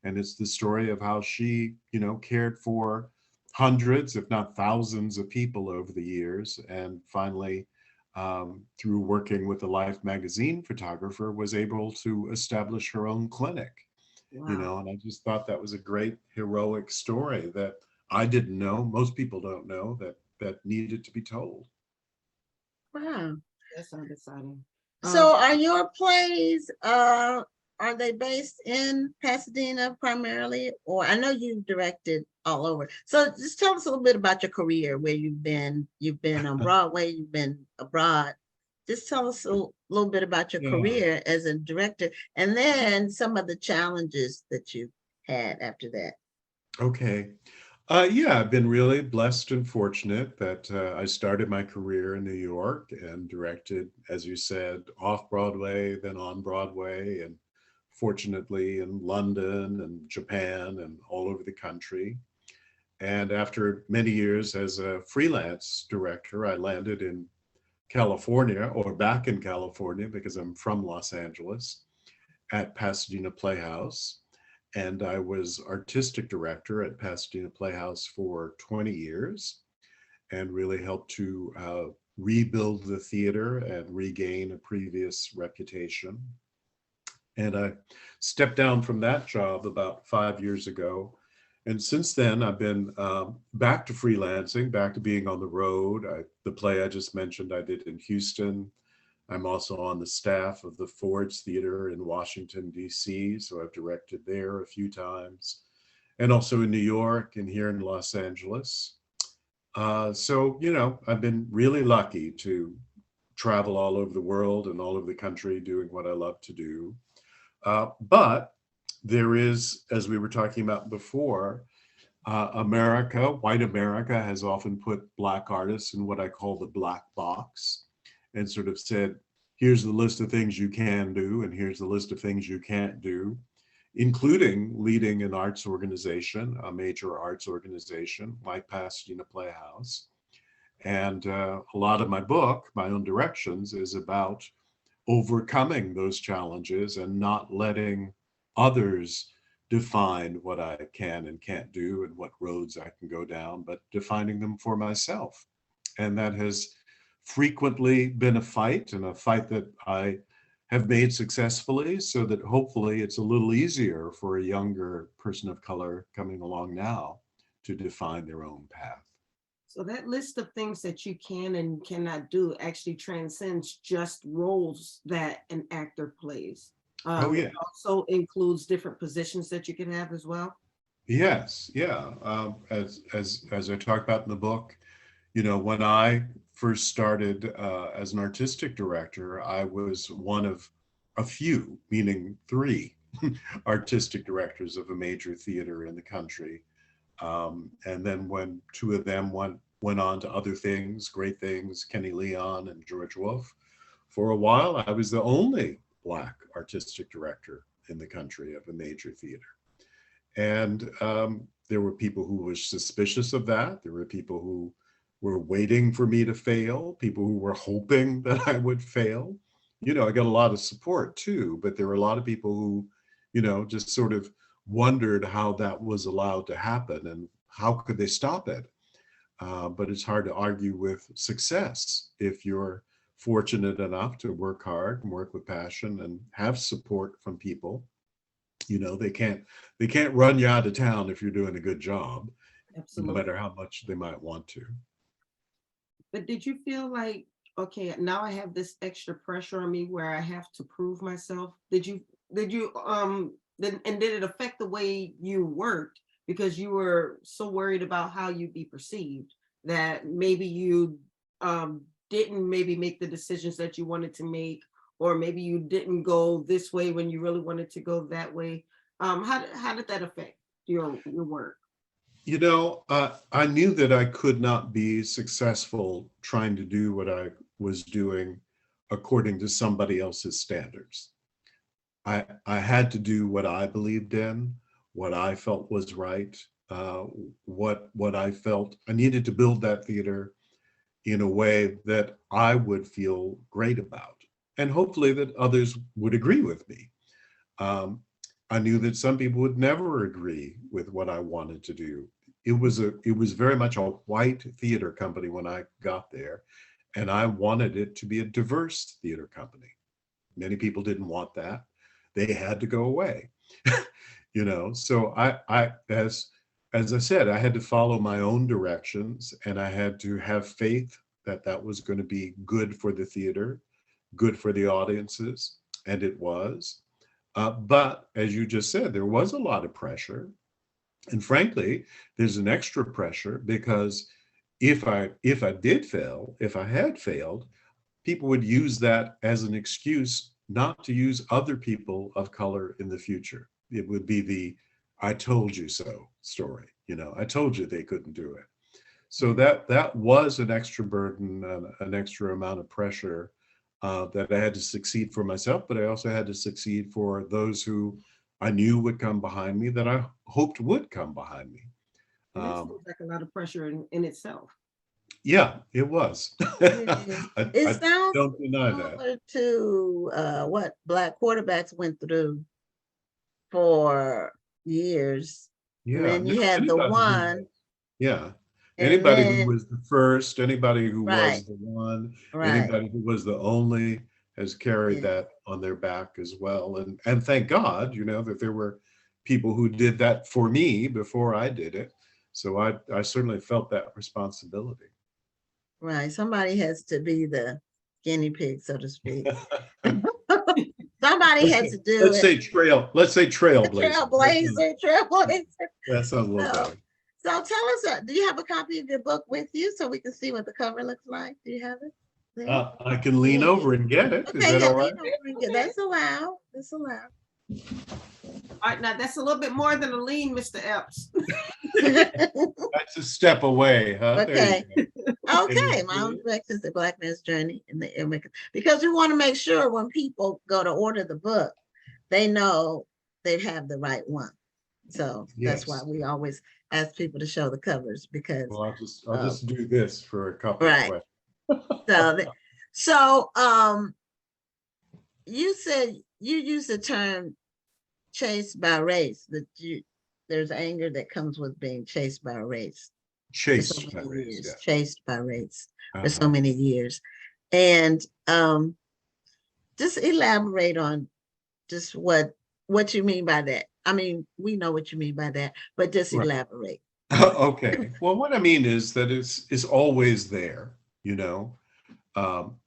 And it's the story of how she, cared for hundreds, if not thousands of people over the years. And finally, through working with a Life magazine photographer, was able to establish her own clinic.
Wow.
And I just thought that was a great heroic story that I didn't know, most people don't know, that needed to be told.
Wow.
That's exciting.
So are your plays, are they based in Pasadena primarily? Or I know you've directed all over. So just tell us a little bit about your career, where you've been. You've been on Broadway, you've been abroad. Just tell us a little bit about your career as a director, and then some of the challenges that you had after that.
Okay. Yeah, I've been really blessed and fortunate that I started my career in New York and directed, as you said, off Broadway, then on Broadway, and fortunately in London and Japan and all over the country. And after many years as a freelance director, I landed in California, or back in California, because I'm from Los Angeles, at Pasadena Playhouse. And I was artistic director at Pasadena Playhouse for 20 years and really helped to rebuild the theater and regain a previous reputation. And I stepped down from that job about 5 years ago. And since then, I've been back to freelancing, back to being on the road. The play I just mentioned, I did in Houston. I'm also on the staff of the Ford's Theater in Washington, D.C., so I've directed there a few times, and also in New York and here in Los Angeles. So, I've been really lucky to travel all over the world and all over the country doing what I love to do. But there is, as we were talking about before, white America has often put Black artists in what I call the black box, and sort of said, here's the list of things you can do, and here's the list of things you can't do, including leading an arts organization, a major arts organization like Pasadena Playhouse. And a lot of my book, my own directions, is about overcoming those challenges and not letting others define what I can and can't do and what roads I can go down, but defining them for myself. And that has frequently been a fight, and a fight that I have made successfully, so that hopefully it's a little easier for a younger person of color coming along now to define their own path.
So that list of things that you can and cannot do actually transcends just roles that an actor plays.
Oh, yeah.
It also includes different positions that you can have as well.
Yes, yeah. As I talk about in the book, you know, when I first started as an artistic director, I was one of a few, meaning three, artistic directors of a major theater in the country. And then when two of them went on to other things, great things, Kenny Leon and George Wolfe, for a while I was the only Black artistic director in the country of a major theater. And there were people who were suspicious of that. There were people who were waiting for me to fail, people who were hoping that I would fail. You know, I got a lot of support too, but there were a lot of people who, you know, just sort of wondered how that was allowed to happen and how could they stop it. But it's hard to argue with success if you're fortunate enough to work hard and work with passion and have support from people. You know, they can't run you out of town if you're doing a good job,
Absolutely.
no matter how much they might want to.
But did you feel like, okay, now I have this extra pressure on me where I have to prove myself? Did you and did it affect the way you worked because you were so worried about how you'd be perceived that maybe you didn't maybe make the decisions that you wanted to make, or maybe you didn't go this way when you really wanted to go that way? How did that affect your work?
You know, I knew that I could not be successful trying to do what I was doing according to somebody else's standards. I had to do what I believed in, what I felt was right, what I felt. I needed to build that theater in a way that I would feel great about, and hopefully that others would agree with me. I knew that some people would never agree with what I wanted to do. It was very much a white theater company when I got there, and I wanted it to be a diverse theater company. Many people didn't want that. They had to go away. You know, so I as I said, I had to follow my own directions, and I had to have faith that that was going to be good for the theater, good for the audiences, and it was. But as you just said, there was a lot of pressure. And frankly, there's an extra pressure because if I did fail, if I had failed, people would use that as an excuse not to use other people of color in the future. It would be the "I told you so" story. You know, I told you they couldn't do it. So that was an extra burden, an extra amount of pressure that I had to succeed for myself, but I also had to succeed for those who I knew would come behind me, that I hoped would come behind me.
That seems like a lot of pressure in itself.
Yeah, it was.
It
I
sounds
don't deny that.
similar to what Black quarterbacks went through for years. And
Yeah,
then you had the one.
Yeah.
And
Anybody who
then,
was the first, anybody who
right,
was the one,
right.
anybody who was the only has carried
Yeah.
that on their back as well. And thank God, you know, that there were people who did that for me before I did it. So I certainly felt that responsibility.
Right. Somebody has to be the guinea pig, so to speak. Somebody has to do
Let's
it.
say trailblazer.
Trailblazer.
That sounds a little
So,
better.
so tell us, do you have a copy of your book with you so we can see what the cover looks like? Do you have it? There?
I can lean over and get it. Is
Okay,
that
yeah,
all right?
that's allowed. That's allowed.
All right, now that's a little bit more than a lean, Mr. Epps.
That's a step away, huh? There you
Okay.
go.
Okay, my own directions, the Black Man's Journey in the Immigrant, because we want to make sure when people go to order the book, they know they have the right one. So that's why
Yes.
we always ask people to show the covers, because
Well, I'll just do this for a couple of
right.
questions.
So you said you use the term chased by race, that there's anger that comes with being chased by race.
Chased by race,
years,
yeah.
chased by race for so many years. And just elaborate on just what you mean by that. I mean, we know what you mean by that, but just elaborate.
Okay. Well, what I mean is that it's always there, you know.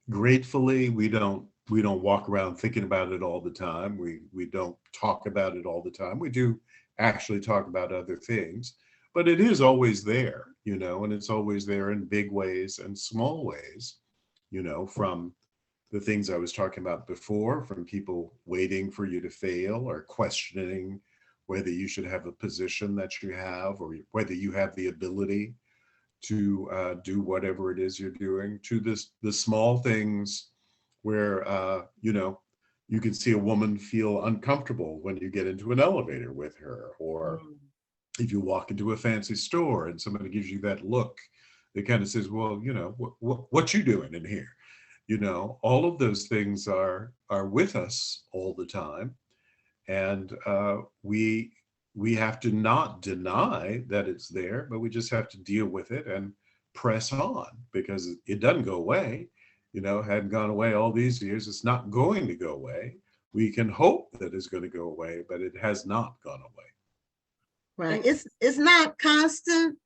Gratefully, we don't walk around thinking about it all the time. We don't talk about it all the time. We do actually talk about other things, but it is always there, you know, and it's always there in big ways and small ways, you know, from the things I was talking about before, from people waiting for you to fail or questioning whether you should have a position that you have or whether you have the ability to do whatever it is you're doing, to the small things where you know, you can see a woman feel uncomfortable when you get into an elevator with her, or
Mm.
if you walk into a fancy store and somebody gives you that look that kind of says, well, you know, what you doing in here? You know, all of those things are with us all the time, and we have to not deny that it's there, but we just have to deal with it and press on, because it doesn't go away. You know, hadn't gone away all these years. It's not going to go away. We can hope that it's going to go away, but it has not gone away.
Right.
And
It's not constant,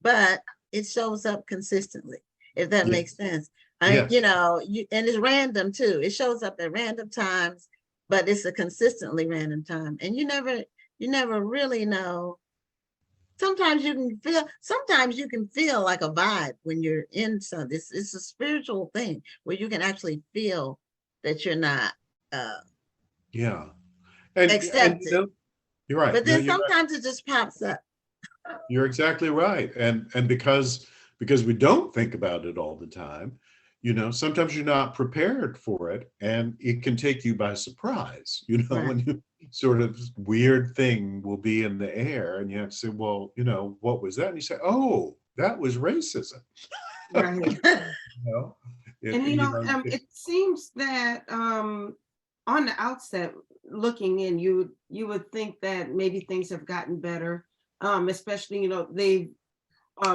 but it shows up consistently, if that
Yeah.
makes sense.
Yes.
You know, and it's random too. It shows up at random times, but it's a consistently random time. And you never really know. Sometimes you can feel like a vibe when you're in something. It's a spiritual thing where you can actually feel that you're not uh
Yeah. And you
accepted.
know, you're right.
But
No,
then
you're right.
sometimes it just pops up.
You're exactly right. And because we don't think about it all the time, you know, sometimes you're not prepared for it and it can take you by surprise, you know,
Right.
when you sort of weird thing will be in the air and you have to say, well, you know, what was that? And you say, oh, that was racism.
right.
You know,
And
it,
it seems that on the outset, looking in, you would think that maybe things have gotten better. Especially, they've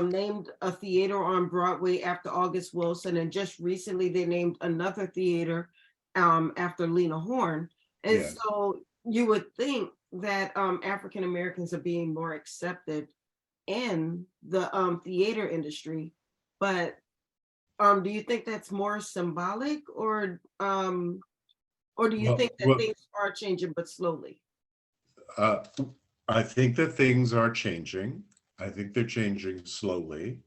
named a theater on Broadway after August Wilson, and just recently they named another theater after Lena Horne. And
yes.
so you would think that African Americans are being more accepted in the theater industry, but do you think that's more symbolic, or do you
Well,
think that
well,
things are changing but slowly?
uh, I think that things are changing. I think they're changing slowly.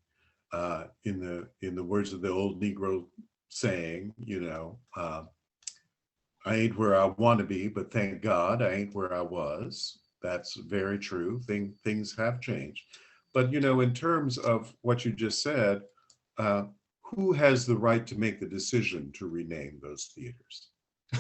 In the words of the old Negro saying, you know, I ain't where I want to be, but thank God I ain't where I was. That's very true. Things have changed. But, you know, in terms of what you just said, uh, who has the right to make the decision to rename those theaters?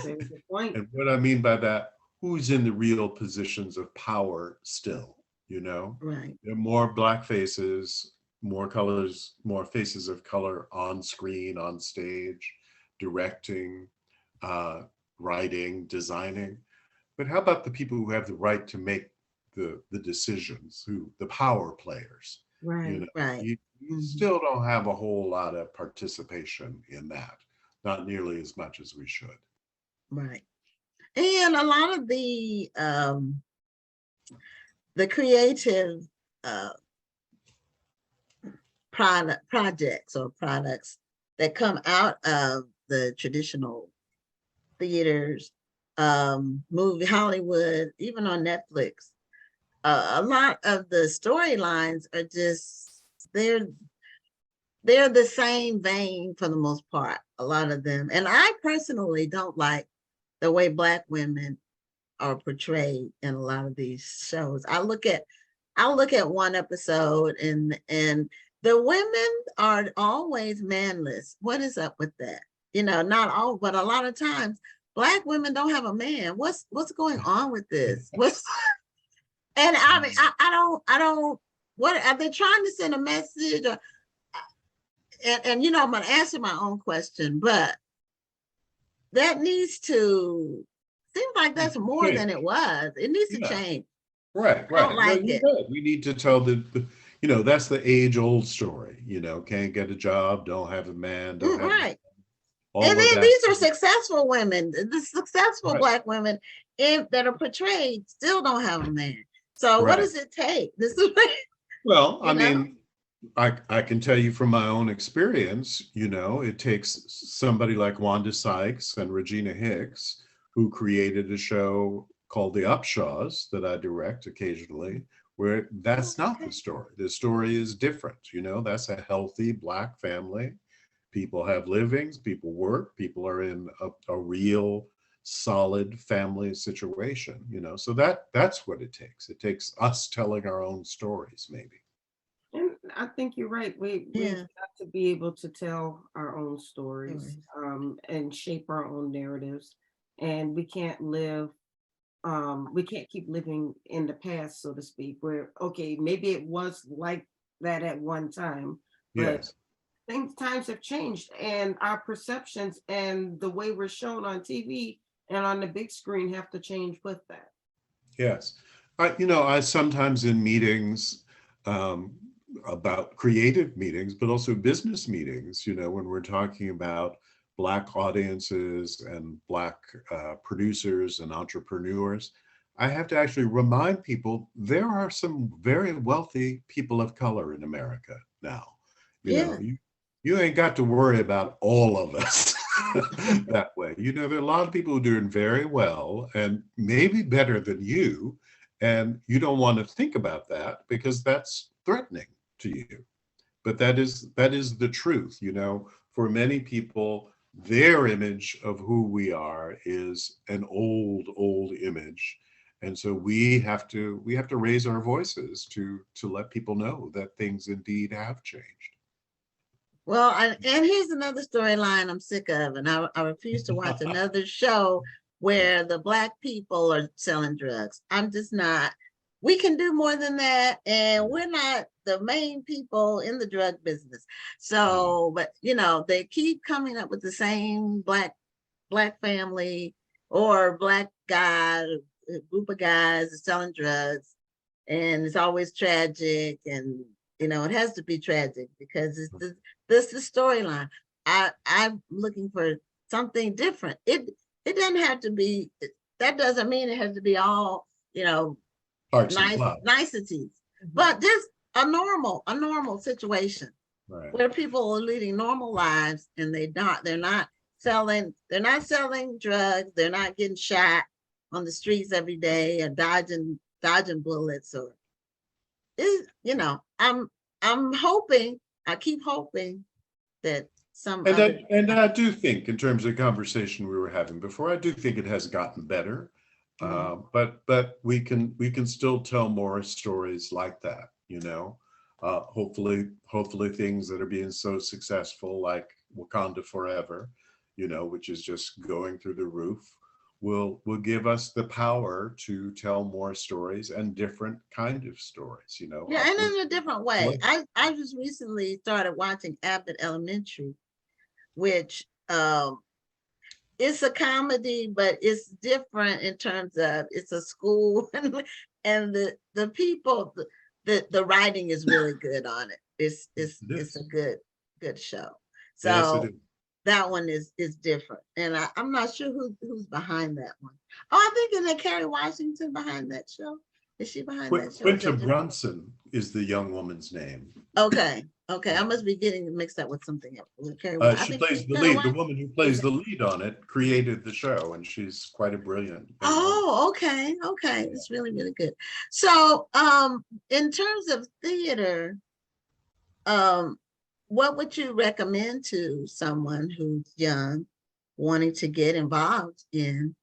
Very good point.
And what I mean by that, who's in the real positions of power still? You know,
Right.
there are more black faces, more colors, more faces of color on screen, on stage, directing, uh, writing, designing. But how about the people who have the right to make the decisions, who the power players? You
Right.
know,
Right.
you
Mhm.
still don't have a whole lot of participation in that, not nearly as much as we should.
Right. And a lot of the creative uh projects or products that come out of the traditional theaters, movie, Hollywood, even on Netflix, a lot of the storylines are just they're they're the same vein for the most part, a lot of them. And I personally don't like the way Black women are portrayed in a lot of these shows. I'll look at one episode and the women are always manless. What is up with that? You know, not all, but a lot of times Black women don't have a man. What's going on with this? What's and I mean I don't what are they trying to send a message or, and you know I'm gonna answer my own question, but that needs to seems like that's more than it
Change.
was. It needs to
Yeah.
change.
Right,
I don't
right. No,
like
you're
it.
good. We need to tell you know, that's the age old story. You know, can't get a job, don't have a man, don't have
Right.
all
And
of
then
that.
these are successful women. The successful
Right,
Black women that are portrayed still don't have a man. So what
right.
does it take? This is
Well,
you
I
know?
mean, I can tell you from my own experience, it takes somebody like Wanda Sykes and Regina Hicks, who created a show called The Upshaws that I direct occasionally, where that's not the story. The story is different, that's a healthy Black family. People have livings, people work, people are in a real solid family situation, so that's what it takes. It takes us telling our own stories, maybe.
And I think you're right. We've
Yeah.
got to be able to tell our own stories,
Stories.
and shape our own narratives. And we can't keep living in the past, so to speak, where, okay, maybe it was like that at one time, but
Yes.
times have changed, and our perceptions and the way we're shown on TV and on the big screen have to change with that.
Yes. I sometimes in meetings, um, about creative meetings, but also business meetings, when we're talking about Black audiences and Black producers and entrepreneurs, I have to actually remind people there are some very wealthy people of color in America now.
Yeah.
You ain't got to worry about all of us that way. There are a lot of people who are doing very well and maybe better than you, and you don't want to think about that because that's threatening to you. But that is the truth. For many people, their image of who we are is an old image. And so we have to raise our voices to let people know that things indeed have changed.
Well, and here's another storyline I'm sick of, and I refuse to watch another show where the Black people are selling drugs. I'm just not. We can do more than that, and we're not the main people in the drug business. So, but they keep coming up with the same black family or Black guy, a group of guys selling drugs, and it's always tragic, and it has to be tragic because this the storyline. I'm looking for something different. It doesn't have to be. That doesn't mean it has to be all
Arts and clubs.
niceties, but just a normal situation
Right.
where people are leading normal lives, and they're not selling drugs, they're not getting shot on the streets every day or dodging bullets, or I'm hoping, I keep hoping that some
And
other.
I do think, in terms of conversation we were having before, I do think it has gotten better. But we can still tell more stories like that. Hopefully things that are being so successful, like Wakanda Forever, which is just going through the roof, will give us the power to tell more stories and different kind of stories.
Yeah, and in a different way. I just recently started watching Abbott Elementary, which it's a comedy, but it's different in terms of it's a school and the people, the writing is really good on it. It's a good show.
Yes, it
So
is.
that one is different, and I'm not sure who's behind that one. Oh, I think is it Kerry Washington behind that show? Is she behind that show?
Quinta Brunson is the young woman's name.
Okay, I must be getting mixed up with something else.
She plays the lead. The woman who plays the lead on it created the show, and she's quite a brilliant.
Oh, okay. It's really, really good. So, in terms of theater, what would you recommend to someone who's young, wanting to get involved in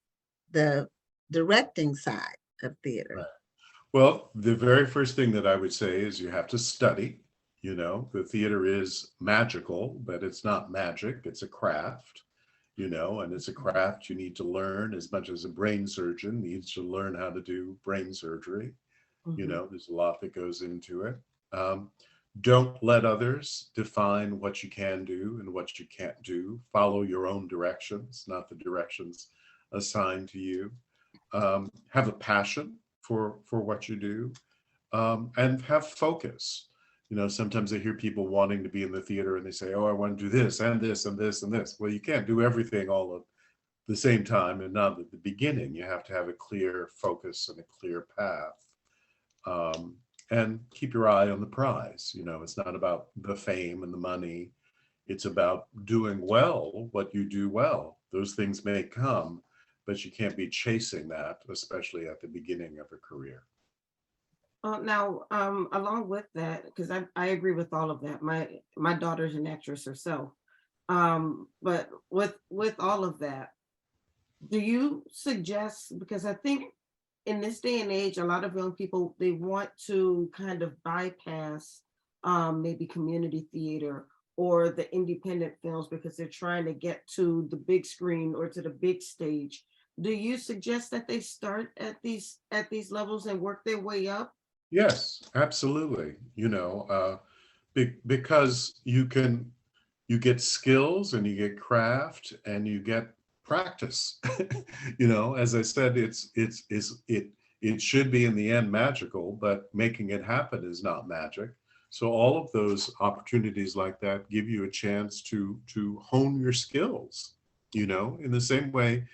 the directing side of theater?
Right. Well, the very first thing that I would say is you have to study. The theater is magical, but it's not magic. It's a craft, and it's a craft you need to learn as much as a brain surgeon needs to learn how to do brain surgery. There's a lot that goes into it. Don't let others define what you can do and what you can't do. Follow your own directions, not the directions assigned to you. Have a passion for what you do, and have focus. Sometimes I hear people wanting to be in the theater and they say, oh, I want to do this and this and this and this. Well, you can't do everything all at the same time, and not at the beginning. You have to have a clear focus and a clear path. and keep your eye on the prize. You know, it's not about the fame and the money. It's about doing well what you do well. Those things may come, but you can't be chasing that, especially at the beginning of a career.
Now, along with that, because I agree with all of that. My daughter's an actress herself. But with all of that, do you suggest, because I think in this day and age, a lot of young people, they want to kind of bypass maybe community theater or the independent films because they're trying to get to the big screen or to the big stage. Do you suggest that they start at these levels and work their way up?
Yes, absolutely. You know, because you get skills and you get craft and you get practice. You know, as I said, it should be in the end magical, but making it happen is not magic. So all of those opportunities like that give you a chance to hone your skills, you know, in the same way,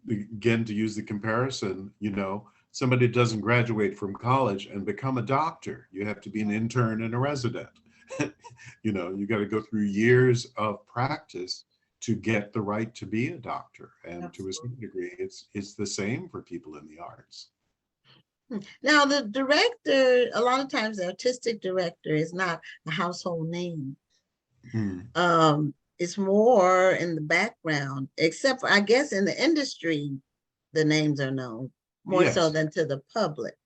again, to use the comparison, you know, somebody doesn't graduate from college and become a doctor. You have to be an intern and a resident. You know, you got to go through years of practice to get the right to be a doctor. And
Absolutely.
to a certain degree, it's the same for people in the arts.
Now, the director, a lot of times the artistic director is not a household name. It's more in the background, except for, I guess, in the industry, the names are known more so
Yes.
than to the public.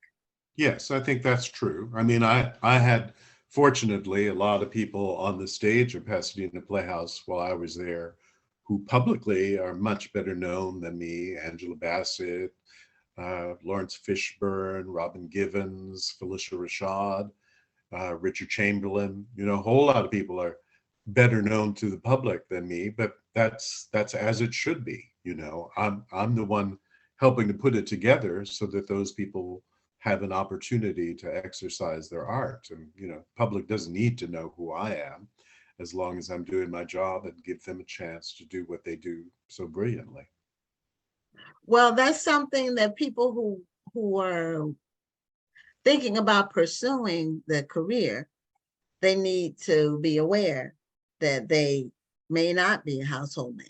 Yes, I think that's true. I mean, I had, fortunately, a lot of people on the stage of Pasadena Playhouse while I was there who publicly are much better known than me: Angela Bassett, Lawrence Fishburne, Robin Givens, Felicia Rashad, Richard Chamberlain. You know, a whole lot of people are better known to the public than me, but that's as it should be. You know, I'm the one helping to put it together so that those people have an opportunity to exercise their art. And, you know, public doesn't need to know who I am, as long as I'm doing my job and give them a chance to do what they do so brilliantly.
Well, that's something that people who are thinking about pursuing the career, they need to be aware that they may not be a household name.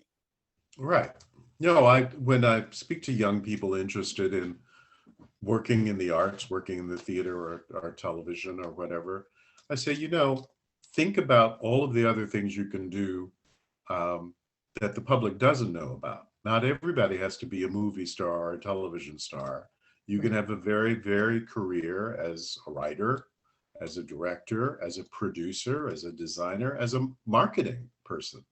Right. No, when I speak to young people interested in working in the arts, working in the theater or television or whatever, I say, you know, think about all of the other things you can do that the public doesn't know about. Not everybody has to be a movie star or a television star. You can have a very varied career as a writer, as a director, as a producer, as a designer, as a marketing person,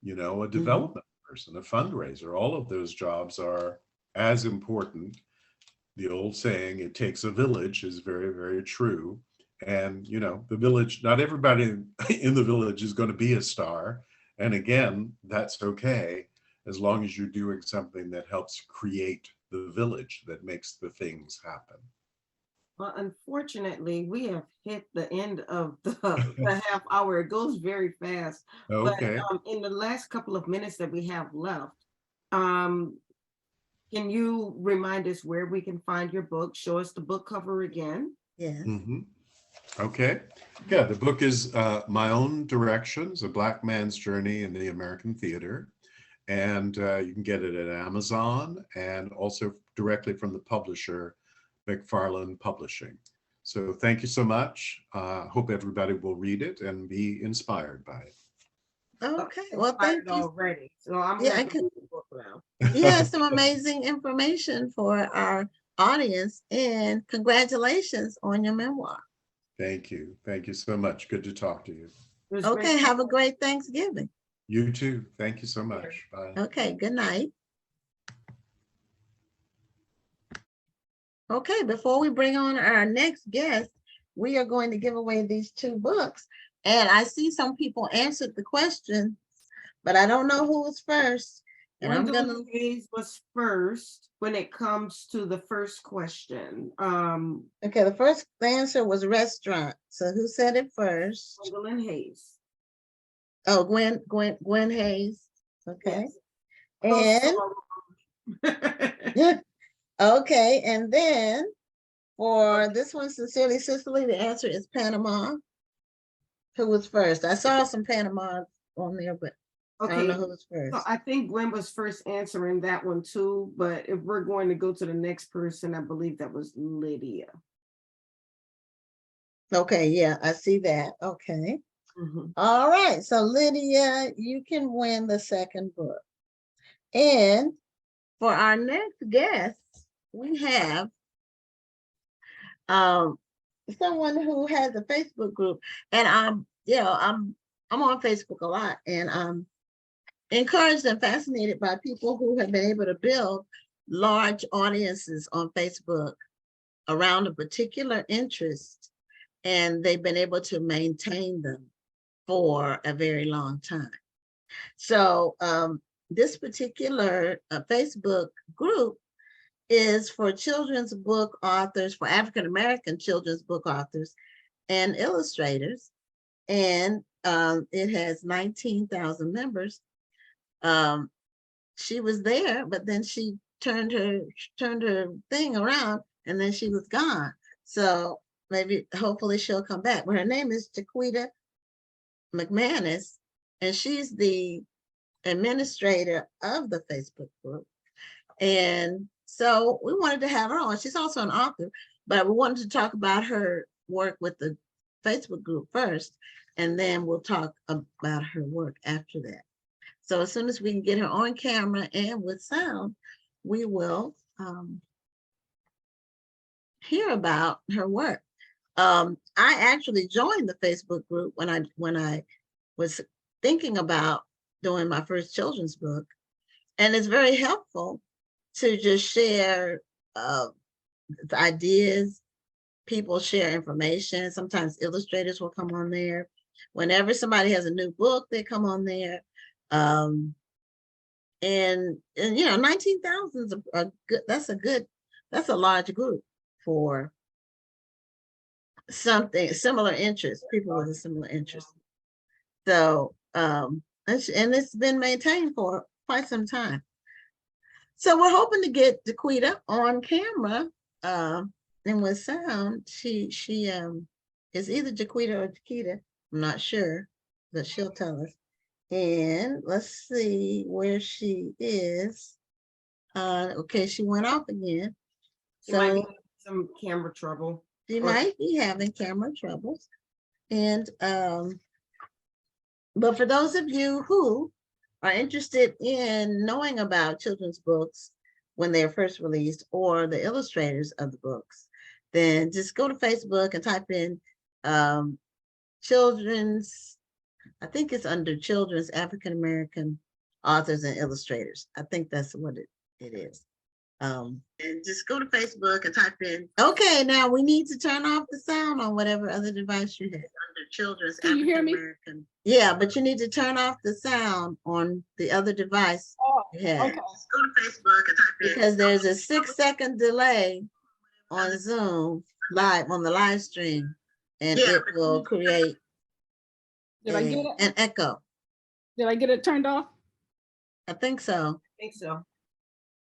you know, a development person, a fundraiser. All of those jobs are as important. The old saying, it takes a village, is very, very true. And, you know, the village, not everybody in the village is going to be a star. And again, that's okay, as long as you're doing something that helps create the village, that makes the things happen.
Well, unfortunately, we have hit the end of the half hour. It goes very fast.
Okay.
But in the last couple of minutes that we have left, can you remind us where we can find your book? Show us the book cover again.
Yes.
Okay. Yeah, the book is My Own Directions, A Black Man's Journey in the American Theater. And you can get it at Amazon and also directly from the publisher, McFarland Publishing. So thank you so much. Hope everybody will read it and be inspired by it.
Okay. Well, thank you
already. So I'm
Yeah, I
going to
could-
read the book now.
Yeah, some amazing information for our audience, and congratulations on your memoir.
Thank you. Thank you so much. Good to talk to you.
It was
Okay,
great.
have a great Thanksgiving.
You too. Thank you so much. Bye.
Okay, good night. Okay, before we bring on our next guest, we are going to give away these 2 books. And I see some people answered the question, but I don't know who was first. And I'm gonna.
Gwendolyn Hayes was first when it comes to the first question.
Okay, the first answer was restaurant. So who said it first?
Gwendolyn Hayes.
Oh, Gwen Hayes. Okay.
Yes.
And okay, and then For this one, Sincerely Sicily, the answer is Panama. Who was first? I saw some Panama on there, but I don't know
Okay,
who was
so
first.
I think Gwen was first answering that one too, but if we're going to go to the next person, I believe that was Lydia.
Okay, yeah, I see that. Okay.
Mhm.
All right, so Lydia, you can win the second book. And for our next guest, we have someone who has a Facebook group, and I'm on Facebook a lot, and I'm encouraged and fascinated by people who have been able to build large audiences on Facebook around a particular interest, and they've been able to maintain them for a very long time. So this particular Facebook group is for children's book authors, for African-American children's book authors and illustrators. And it has 19,000 members. She was there, but then she turned her thing around and then she was gone. So maybe, hopefully she'll come back. But her name is Jacquita McManus, and she's the administrator of the Facebook group. And so we wanted to have her on. She's also an author, but we wanted to talk about her work with the Facebook group first, and then we'll talk about her work after that. So as soon as we can get her on camera and with sound, we will hear about her work. I actually joined the Facebook group when I was thinking about doing my first children's book, and it's very helpful to just share ideas. People share information. Sometimes illustrators will come on there. Whenever somebody has a new book, they come on there. And 19,000 is a good, that's a large group for something similar interest, people with a similar interest. So and it's been maintained for quite some time. So we're hoping to get Jacquita on camera and with sound. She is either Jacquita or Jacquita, I'm not sure, but she'll tell us. And let's see where she is. Okay, she went off again.
She might be
So
having some camera trouble.
she might be having camera troubles. And but for those of you who are interested in knowing about children's books when they're first released, or the illustrators of the books, then just go to Facebook and type in children's, I think it's under Children's African-American Authors and Illustrators. I think that's what it is. And just go to Facebook and type in, okay, now we need to turn off the sound on whatever other device you have under Children's
Can you hear me?
African-American. Yeah, but you need to turn off the sound on the other device you have.
Okay.
Just go to Facebook and type in, because there's a 6-second delay on Zoom live on the live stream, and it will create
Did I get it?
an echo.
Did I get it turned off?
I think so.
I think so.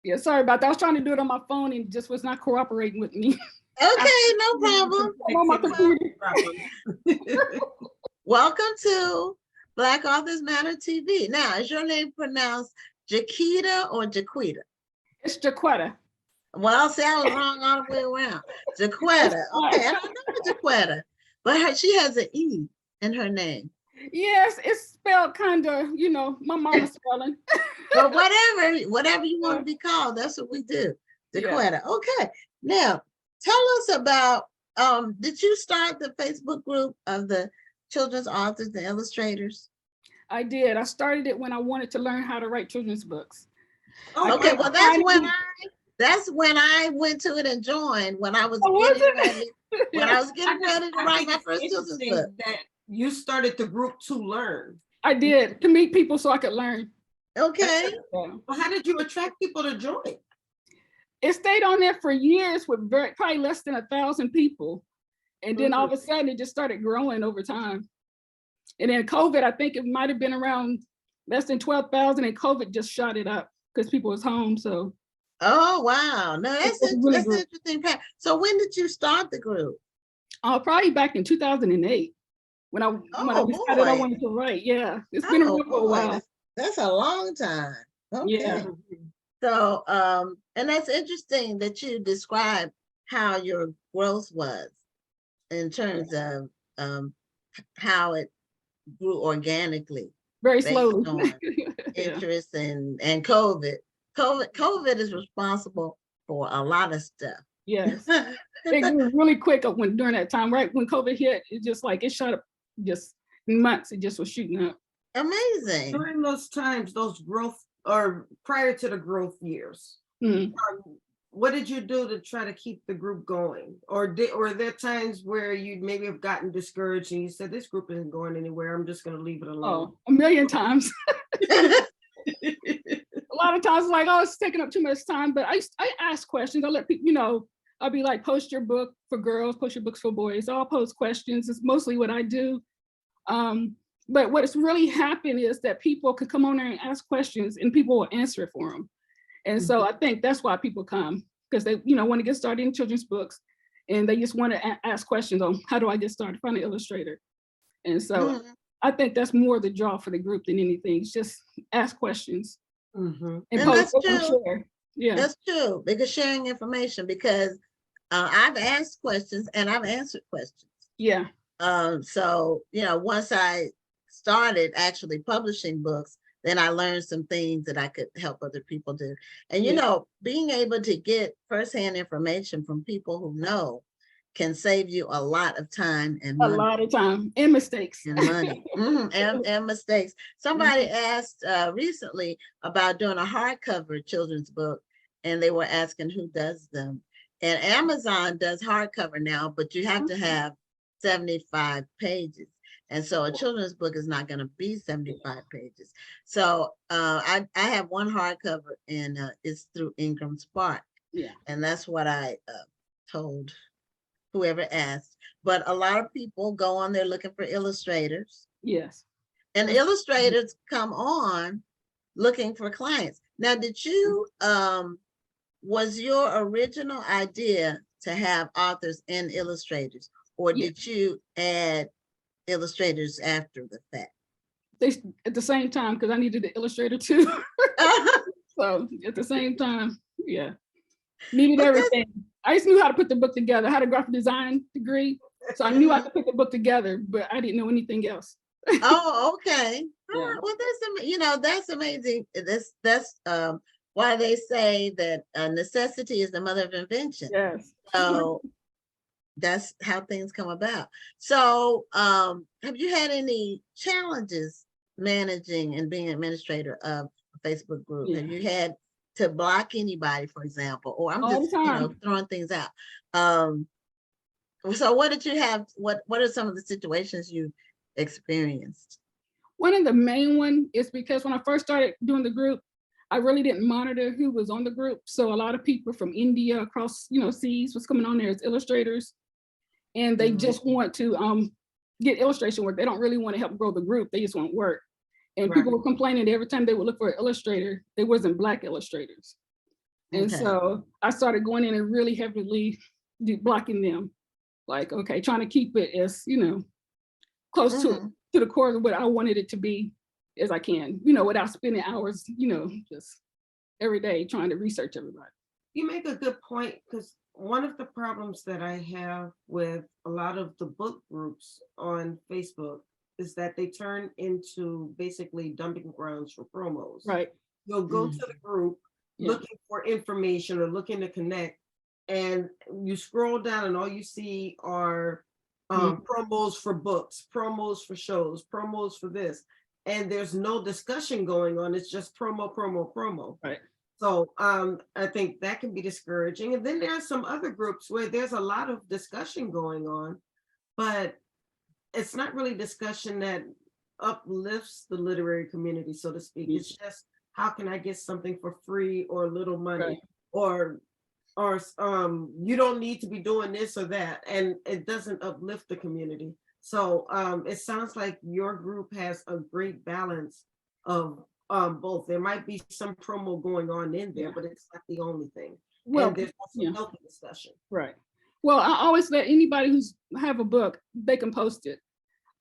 Yeah, sorry about that. I was trying to do it on my phone and it just was not cooperating with me.
Okay, no problem.
I'm on my computer.
Welcome to Black Authors Matter TV. Now, is your name pronounced Jacquita or Jacquita?
It's Jacquita.
Well, see, I was wrong all the way around. Jacquita. Okay, I don't know Jacquita, but she has an E in her name.
Yes, it's spelled kind of, my mama's spelling.
But whatever you want to be called, that's what we do. Jacquita. Yeah. Okay. Now, tell us about, did you start the Facebook group of the children's authors and illustrators?
I did. I started it when I wanted to learn how to write children's books.
Okay, well, that's when I went to it and joined, when I was getting ready to write my first children's book.
That you started the group to learn.
I did, to meet people so I could learn.
Okay.
Well, how did you attract people to join?
It stayed on there for years with probably less than 1,000 people. And then all of a sudden it just started growing over time. And then COVID, I think it might've been around less than 12,000, and COVID just shot it up because people was home. So
Oh, wow. No,
It was really
that's
great.
interesting. So when did you start the group?
Probably back in 2008 when I
Oh,
decided I
boy.
wanted to write. Yeah, it's been
Oh,
around for a
boy.
while.
That's a long time.
Yeah.
Okay. So, and that's interesting that you described how your growth was in terms of how it grew organically
Very
based
slowly.
on
Yeah.
interest and COVID. COVID is responsible for a lot of stuff.
Yes. It grew really quick up when during that time, right when COVID hit. It just like it shot up just in months. It just was shooting up.
Amazing.
During those times, those growth or prior to the growth years,
Mhm.
what did you do to try to keep the group going? Or are there times where you maybe have gotten discouraged and you said, this group isn't going anywhere, I'm just going to leave it alone?
Oh, a million times. A lot of times, like, oh, it's taking up too much time. But I ask questions. I let people, I'll be like, post your book for girls, post your books for boys. I'll post questions. It's mostly what I do. But what's really happened is that people could come on there and ask questions and people will answer it for them. And so I think that's why people come, because they, want to get started in children's books and they just want to ask questions on how do I get started, find an illustrator. And so I think that's more the draw for the group than anything. It's just ask questions.
Mm-hmm.
And
post
that's true.
share. Yeah.
That's true, because sharing information, because I've asked questions and I've answered questions.
Yeah.
So, once I started actually publishing books, then I learned some things that I could help other people do. And, being able to get firsthand information from people who know can save you a lot of time and money.
A lot of time and mistakes.
And money. And mistakes. Somebody asked recently about doing a hardcover children's book, and they were asking who does them. And Amazon does hardcover now, but you have to have 75 pages. And so a children's book is not going to be 75 pages. So I have one hardcover, and it's through Ingram Spark.
Yeah.
And that's what I told whoever asked. But a lot of people go on there looking for illustrators.
Yes.
And illustrators come on looking for clients. Now, did you, was your original idea to have authors and illustrators, or did you add illustrators after the fact?
They at the same time, because I needed the illustrator too. So at the same time, yeah. Needed everything. I just knew how to put the book together. I had a graphic design degree, so I knew I could put the book together, but I didn't know anything else.
Oh, okay.
Yeah.
Well, that's amazing. That's why they say that necessity is the mother of invention.
Yes.
So that's how things come about. So have you had any challenges managing and being administrator of a Facebook group?
Yeah.
Have you had to block anybody, for example? Or I'm
All
just
the time.
throwing things out. So what did you have? What are some of the situations you experienced?
One of the main one is because when I first started doing the group, I really didn't monitor who was on the group. So a lot of people from India across, seas was coming on there as illustrators. And they just want to get illustration work. They don't really want to help grow the group. They just want work. And people were complaining that every time they would look for an illustrator, there wasn't Black illustrators. And so I started going in and really heavily blocking them. Like, okay, trying to keep it as, close to the core of what I wanted it to be as I can, without spending hours, just every day trying to research everybody.
You make a good point, because one of the problems that I have with a lot of the book groups on Facebook is that they turn into basically dumping grounds for promos.
Right.
You'll go to the group looking for information or looking to connect, and you scroll down and all you see are promos for books, promos for shows, promos for this. And there's no discussion going on. It's just promo, promo, promo.
Right.
So I think that can be discouraging. And then there are some other groups where there's a lot of discussion going on, but it's not really discussion that uplifts the literary community, so to speak. It's just, how can I get something for free or little money, or you don't need to be doing this or that, and it doesn't uplift the community. So it sounds like your group has a great balance of both. There might be some promo going on in there, but it's not the only thing.
Well,
And there's also
yeah.
healthy discussion.
Right. Well, I always let anybody who's have a book, they can post it.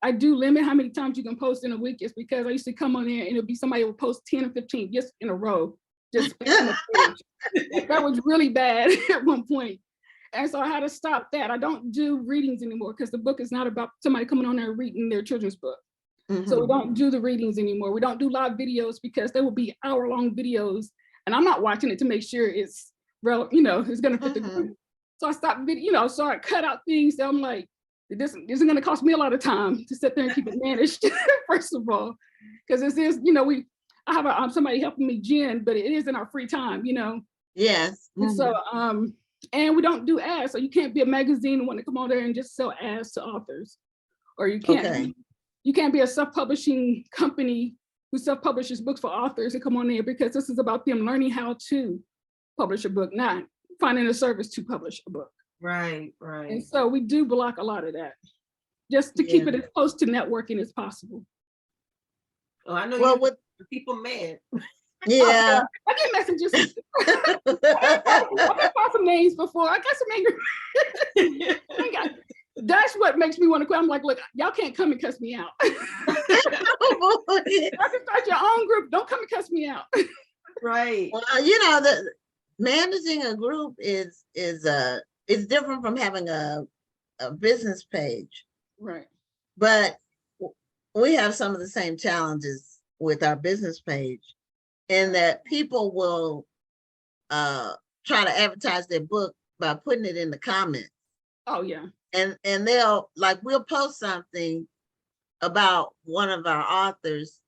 I do limit how many times you can post in a week, is because I used to come on there and it'll be somebody will post 10 or 15 just in a row, just spamming the page. Like, that was really bad at one point. And so I had to stop that. I don't do readings anymore because the book is not about somebody coming on there reading their children's book. So we don't do the readings anymore. We don't do live videos because there will be hour-long videos and I'm not watching it to make sure it's real, it's gonna fit the group. So I stopped, so I cut out things that I'm like, this isn't gonna cost me a lot of time to sit there and keep it managed, first of all. Because this is, I have somebody helping me, Jen, but it is in our free time,
Yes.
And so, and we don't do ads. So you can't be a magazine and want to come on there and just sell ads to authors. Or you can't, you can't be a self-publishing company who self-publishes books for authors and come on there, because this is about them learning how to publish a book, not finding a service to publish a book.
Right, right.
And so we do block a lot of that, just to keep it as close to networking as possible.
Oh, I know
with
people mad.
Yeah.
I get messages. I've got some names before. I got some angry. That's what makes me want to quit. I'm like, look, y'all can't come and cuss me out. Y'all can start your own group. Don't come and cuss me out.
Right. Well, the managing a group is different from having a business page.
Right.
But we have some of the same challenges with our business page, in that people will try to advertise their book by putting it in the comments.
Oh yeah.
And we'll post something about one of our authors,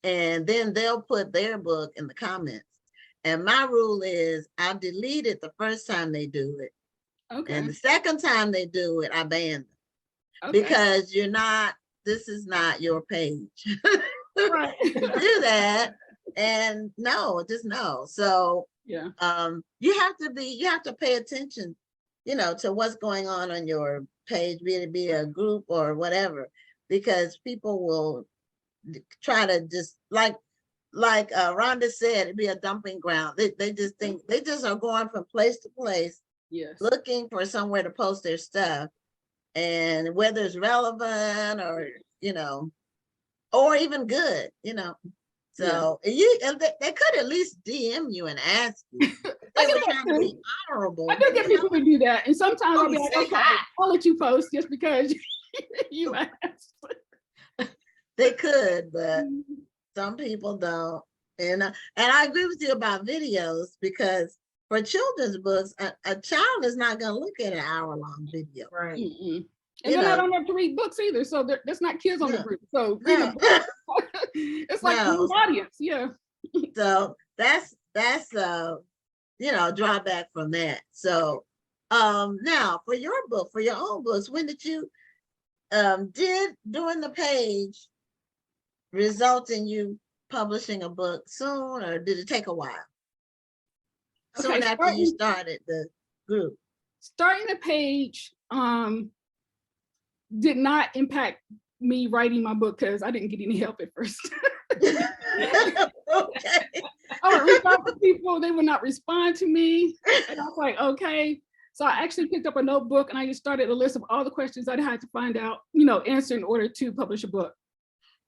and then they'll put their book in the comments. And my rule is I delete it the first time they do it.
Okay.
And the second time they do it, I ban them. Because this is not your page.
Right.
To do that. And no. So
yeah.
You have to pay attention, to what's going on your page, be it a group or whatever, because people will try to just like Rhonda said, it'd be a dumping ground. They just think they just are going from place to place, looking for somewhere to post their stuff, and whether it's relevant or or even good, So they could at least DM you and ask you. They were trying to be honorable.
I do get people to do that, and sometimes I'll be like, okay, I'll let you post just because you asked.
They could, but some people don't. And I agree with you about videos, because for children's books, a child is not going to look at an hour-long video.
Right.
Mm-mm. And then I don't have to read books either, so there's not kids on the group. So it's like an audience, yeah.
So that's drawback from that. So now for your own books, when did you did doing the page result in you publishing a book soon, or did it take a while? Soon after you started the group.
Starting the page did not impact me writing my book, because I didn't get any help at first.
Okay.
I would reach out to people, they would not respond to me. And I was like, okay. So I actually picked up a notebook and I just started a list of all the questions I had to find out, answer in order to publish a book.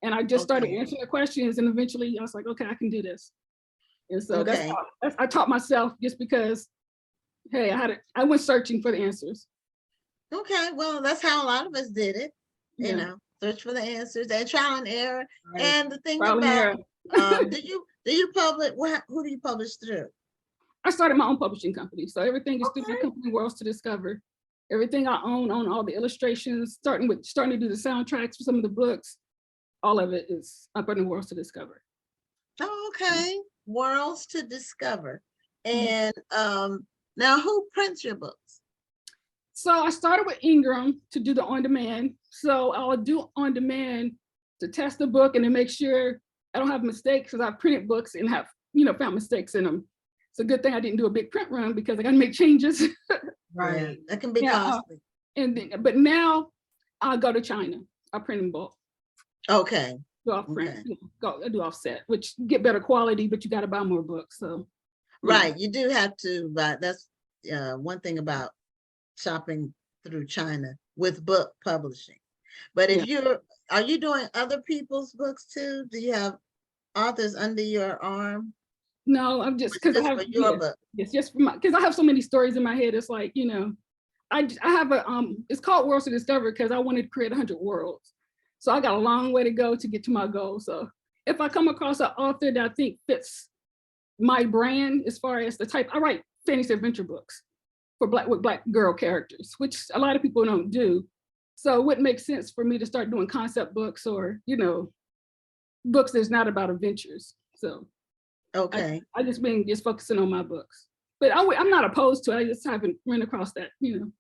And I just started answering the questions, and eventually I was like, okay, I can do this. And so I taught myself, just because, hey, I went searching for the answers.
Okay, well, that's how a lot of us did it. Search for the answers and trial and error. Right. And the thing about, do you publish? Who do you publish through?
I started my own publishing company, so everything is through the company Worlds to Discover. Everything I own all the illustrations, starting to do the soundtracks for some of the books. All of it is up under Worlds to Discover.
Oh, okay, Worlds to Discover. And now, who prints your books?
So I started with Ingram to do the on-demand. So I'll do on-demand to test the book and to make sure I don't have mistakes, because I've printed books and have, found mistakes in them. It's a good thing I didn't do a big print run, because I got to make changes.
Right, that can be costly.
But now I'll go to China. I print in bulk.
Okay.
do off print,
Okay.
I do offset, which get better quality, but you got to buy more books. So
Right, you do have to buy. That's one thing about shopping through China with book publishing. But if are you doing other people's books too? Do you have authors under your arm?
no, I'm just because I
Just
have
for your book.
It's just for my, because I have so many stories in my head. It's like, I have a it's called Worlds to Discover because I wanted to create 100 worlds. So I got a long way to go to get to my goal. So if I come across an author that I think fits my brand as far as the type, I write fantasy adventure books with black girl characters, which a lot of people don't do. So it wouldn't make sense for me to start doing concept books or, books that's not about adventures. So
Okay.
I just been focusing on my books, but I'm not opposed to it. I just haven't run across that, to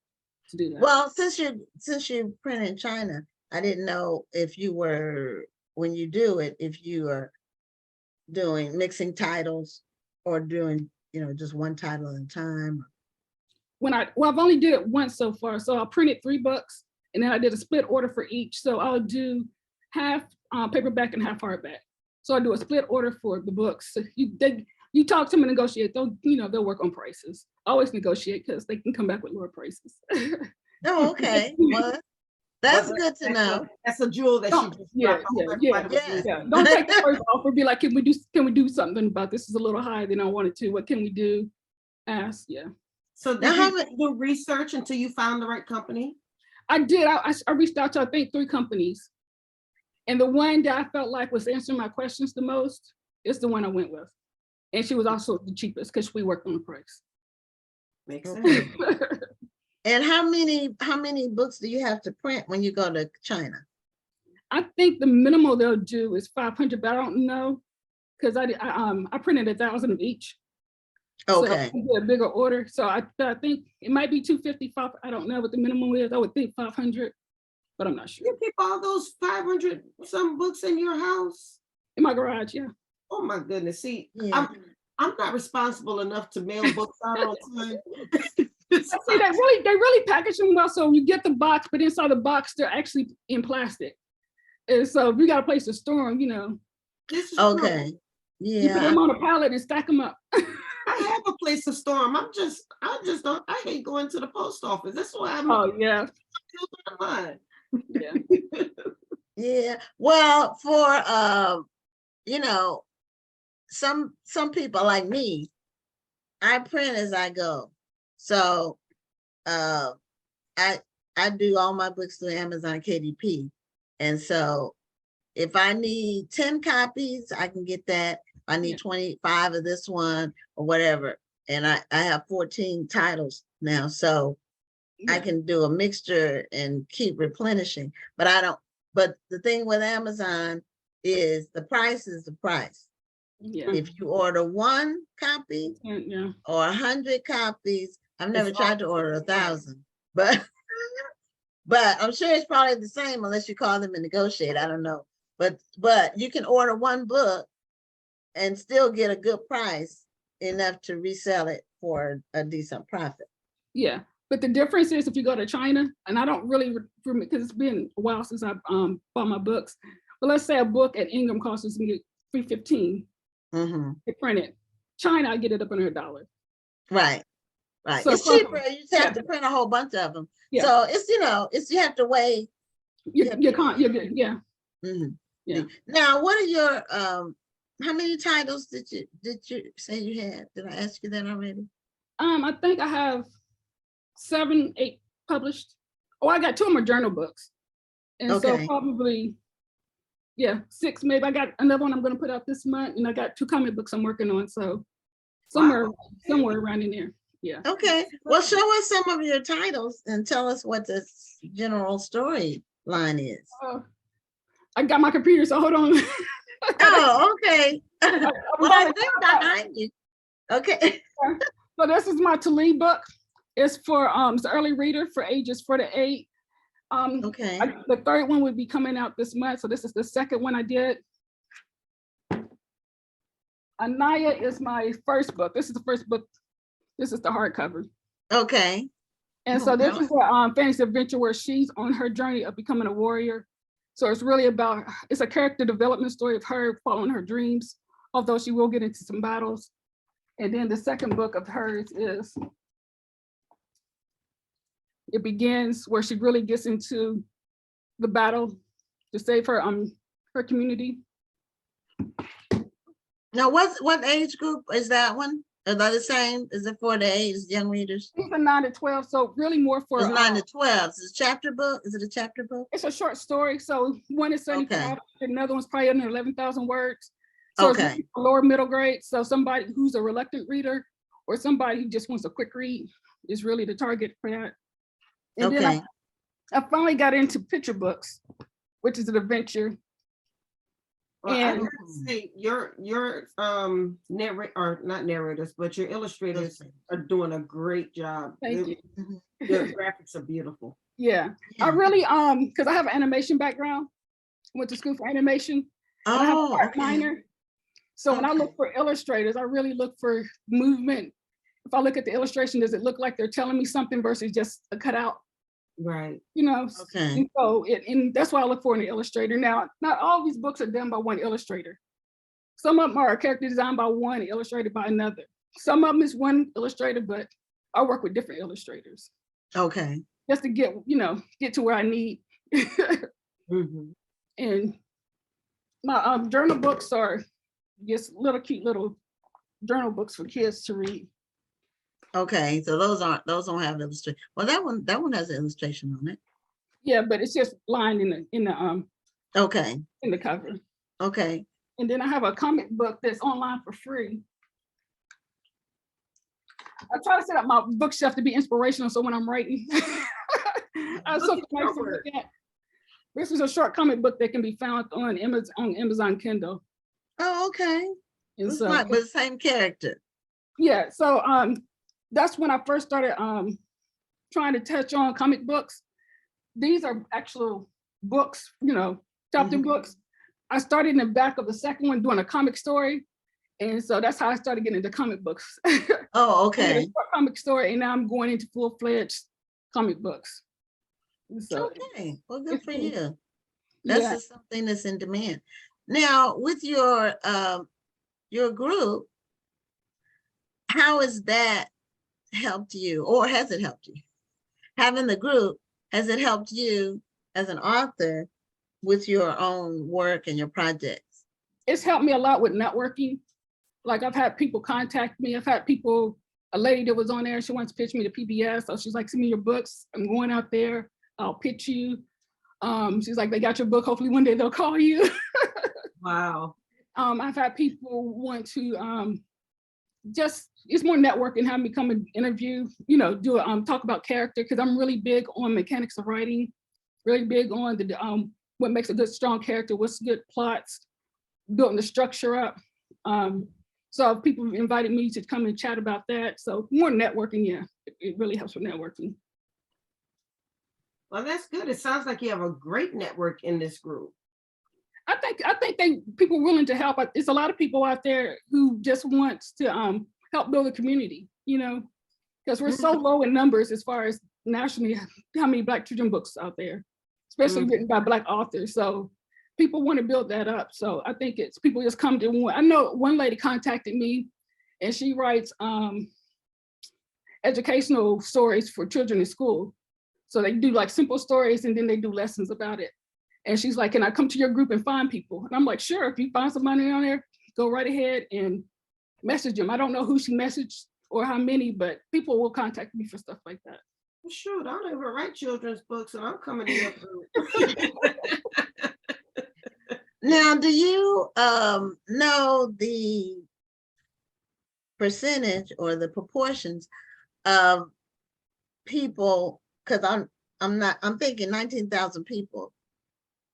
do that.
Well, since you print in China, I didn't know if you were, when you do it, if you are doing mixing titles or doing, just one title at a time.
I've only did it once so far. So I printed 3 books and then I did a split order for each. So I'll do half paperback and half hardback. So I do a split order for the books. So you talk to them and negotiate. They'll work on prices. Always negotiate because they can come back with lower prices.
Oh, okay. Well, that's good to know.
That's a jewel that she just
Yeah. Don't take the first offer. Be like, can we do something about this? Is a little higher than I wanted to. What can we do? Ask. Yeah.
So did you do research until you found the right company?
I did. I reached out to I think 3 companies, and the one that I felt like was answering my questions the most is the one I went with, and she was also the cheapest because we worked on the price.
Makes sense.
And how many books do you have to print when you go to China?
I think the minimal they'll do is 500, but I don't know because I printed 1,000 of each.
Okay.
So I did a bigger order. So I think it might be 255. I don't know what the minimum is. I would think 500, but I'm not sure.
You keep all those 500 some books in your house?
In my garage, yeah.
Oh my goodness. See,
Yeah.
I'm not responsible enough to mail books out on time.
See, they really package them well. So you get the box, but inside the box, they're actually in plastic. And so if you got a place to store them,
This is
Okay.
true.
you put
Yeah.
them on a pallet and stack them up.
I have a place to store them. I just don't. I hate going to the post office. That's why I'm
Oh yeah,
mine.
yeah.
Yeah. Well, for some people like me, I print as I go. So I do all my books through Amazon KDP. And so if I need 10 copies, I can get that. I need 25 of this one or whatever. And I have 14 titles now. So I can do a mixture and keep replenishing, but the thing with Amazon is the price is the price.
Yeah.
If you order 1 copy
Yeah.
or 100 copies, I've never tried to order 1,000, but I'm sure it's probably the same unless you call them and negotiate. I don't know, but you can order 1 book and still get a good price enough to resell it for a decent profit.
Yeah. But the difference is if you go to China, and I don't really, because it's been a while since I bought my books, but let's say a book at Ingram costs me $3.15 to print it. China, I get it up under $1.
Right.
So
it's cheaper. You just have to print a whole bunch of them.
Yeah.
So it's you have to weigh.
Yeah.
Now, what are your how many titles did you say you had? Did I ask you that already?
I think I have 7, 8 published. Oh, I got 2 of them are journal books. And so probably, 6 maybe. I got another one I'm going to put out this month, and I got 2 comic books I'm working on. So somewhere around in there. Yeah.
Okay. Well, show us some of your titles and tell us what the general story line is.
I got my computer, so hold on.
Oh, okay. Well, I think behind you. Okay.
So this is my Talib book. It's for it's an early reader for ages 4 to 8.
Okay.
The 3rd one would be coming out this month. So this is the 2nd one I did. Anaya is my first book. This is the first book. This is the hardcover.
Okay.
And so this is a fantasy adventure where she's on her journey of becoming a warrior. So it's really about, it's a character development story of her following her dreams, although she will get into some battles. And then the second book of hers is, it begins where she really gets into the battle to save her community.
Now, what age group is that one? Are they the same? Is it for the age young readers?
These are 9 to 12, so really more for
It's 9 to 12. Is it a chapter book? Is it a chapter book?
it's a short story. So one is 75,
Okay.
another one's probably under 11,000 words. So it's
Okay.
really for lower middle grade. So somebody who's a reluctant reader or somebody who just wants a quick read is really the target for that. And
Okay.
then I finally got into picture books, which is an adventure.
Well, I
And
gotta say your not narrators, but your illustrators are doing a great job.
thank you.
Mhm.
Your graphics are beautiful.
Yeah, I really, because I have an animation background, went to school for animation. And I have a
Oh,
art
okay.
minor. So when I look
Okay.
for illustrators, I really look for movement. If I look at the illustration, does it look like they're telling me something versus just a cutout?
Right.
You know,
Okay.
and so and that's what I look for in an illustrator. Now, not all these books are done by one illustrator. Some of them are character designed by one, illustrated by another. Some of them is one illustrator, but I work with different illustrators
Okay.
just to get to where I need.
Mhm.
And my journal books are just little cute little journal books for kids to read.
Okay. So those don't have illustration. Well, that one has an illustration on it.
Yeah, but it's just lined
Okay.
in the cover.
Okay.
And then I have a comic book that's online for free. I try to set up my bookshelf to be inspirational, so when I'm writing, I have something nice to look at. This is a short comic book that can be found on Amazon Kindle.
Oh, okay.
And
It's
so,
like with the same character.
yeah, so that's when I first started trying to touch on comic books. These are actual books, chapter books. I started in the back of the second one doing a comic story. And so that's how I started getting into comic books.
Oh,
I did a
okay.
short comic story, and now I'm going into full-fledged comic books. And so
Okay. Well, good
it's
for
been-
you. That's
yeah,
just something that's in demand. Now, with your group, how has that helped you, or has it helped you? Having the group, has it helped you as an author with your own work and your projects?
it's helped me a lot with networking. Like I've had people contact me. I've had a lady that was on there, she wants to pitch me to PBS. So she's like, send me your books. I'm going out there. I'll pitch you. She's like, they got your book. Hopefully one day they'll call you.
Wow.
I've had people want to it's more networking, have me come and interview, do talk about character, because I'm really big on mechanics of writing, really big on the what makes a good strong character, what's good plots, building the structure up. So people invited me to come and chat about that. So more networking, yeah, it really helps with networking.
Well, that's good. It sounds like you have a great network in this group.
I think people willing to help. It's a lot of people out there who just wants to help build a community, because we're so low in numbers as far as nationally how many Black children books out there, especially written by Black authors. So people want to build that up. So I think it's people just come to one. I know one lady contacted me, and she writes educational stories for children in school. So they do like simple stories, and then they do lessons about it. And she's like, can I come to your group and find people? And I'm like, sure, if you find somebody on there, go right ahead and message them. I don't know who she messaged or how many, but people will contact me for stuff like that.
Well, shoot, I don't even write children's books, and I'm coming to your group.
Now, do you know the percentage or the proportions of people? Because I'm thinking 19,000 people.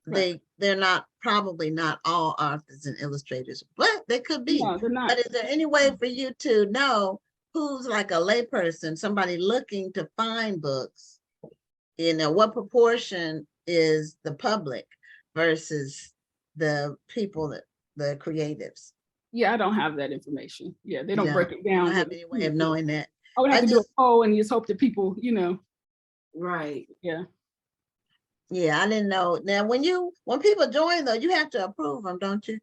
Right.
They're probably not all authors and illustrators, but they could be.
No, they're not.
But is there any way for you to know who's like a layperson, somebody looking to find books? What proportion is the public versus the people, the creatives?
Yeah, I don't have that information. Yeah, they don't
No,
break it
I
down.
don't have any way of knowing that.
I would have
I
to do a
just-
poll and just hope that people,
Right.
yeah.
Yeah, I didn't know. Now, when people join though, you have to approve them, don't you?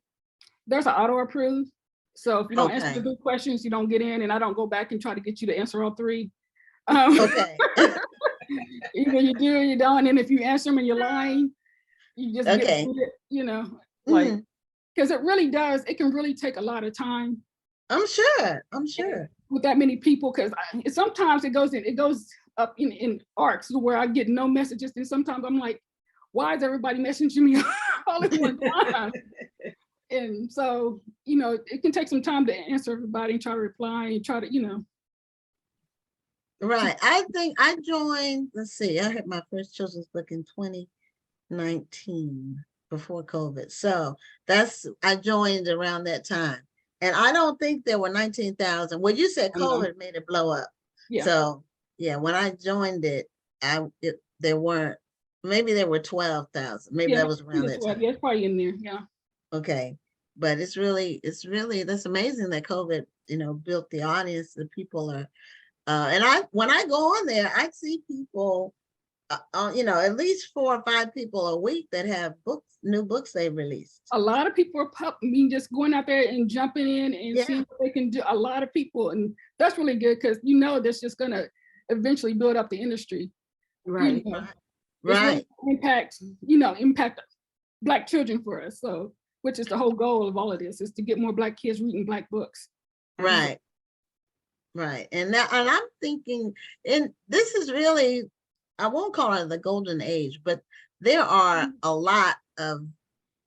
There's an auto approve. So if you don't answer
Okay.
the good questions, you don't get in, and I don't go back and try to get you to answer all three.
Okay.
Either you do or you don't. And if you answer them and you're lying, you just get
Okay.
booted, you know, like,
Mhm.
because it really does, it can really take a lot of time
I'm sure.
with that many people, because sometimes it goes up in arcs where I get no messages, and sometimes I'm like, why is everybody messaging me all at one time? And so, you know, it can take some time to answer everybody and try to reply and try to, you know.
Right. I think I joined, let's see, I had my first children's book in 2019 before COVID. So I joined around that time. And I don't think there were 19,000. Well, you said COVID made it blow up.
Yeah.
So yeah, when I joined it, there weren't, maybe there were 12,000. Maybe that was around that time.
Yeah, it's probably in there. Yeah.
Okay. But it's really, that's amazing that COVID, you know, built the audience. The people are, and when I go on there, I see people, you know, at least 4 or 5 people a week that have new books they released.
A lot of people are just going out there and jumping in and seeing what they can do. A lot of people, and that's really good, because you know that's just gonna eventually build up the industry.
Right.
You know,
Right.
Really impact Black children for us. So, which is the whole goal of all of this, is to get more Black kids reading Black books.
Right. Right. And I'm thinking, and this is really, I won't call it the golden age, but there are a lot of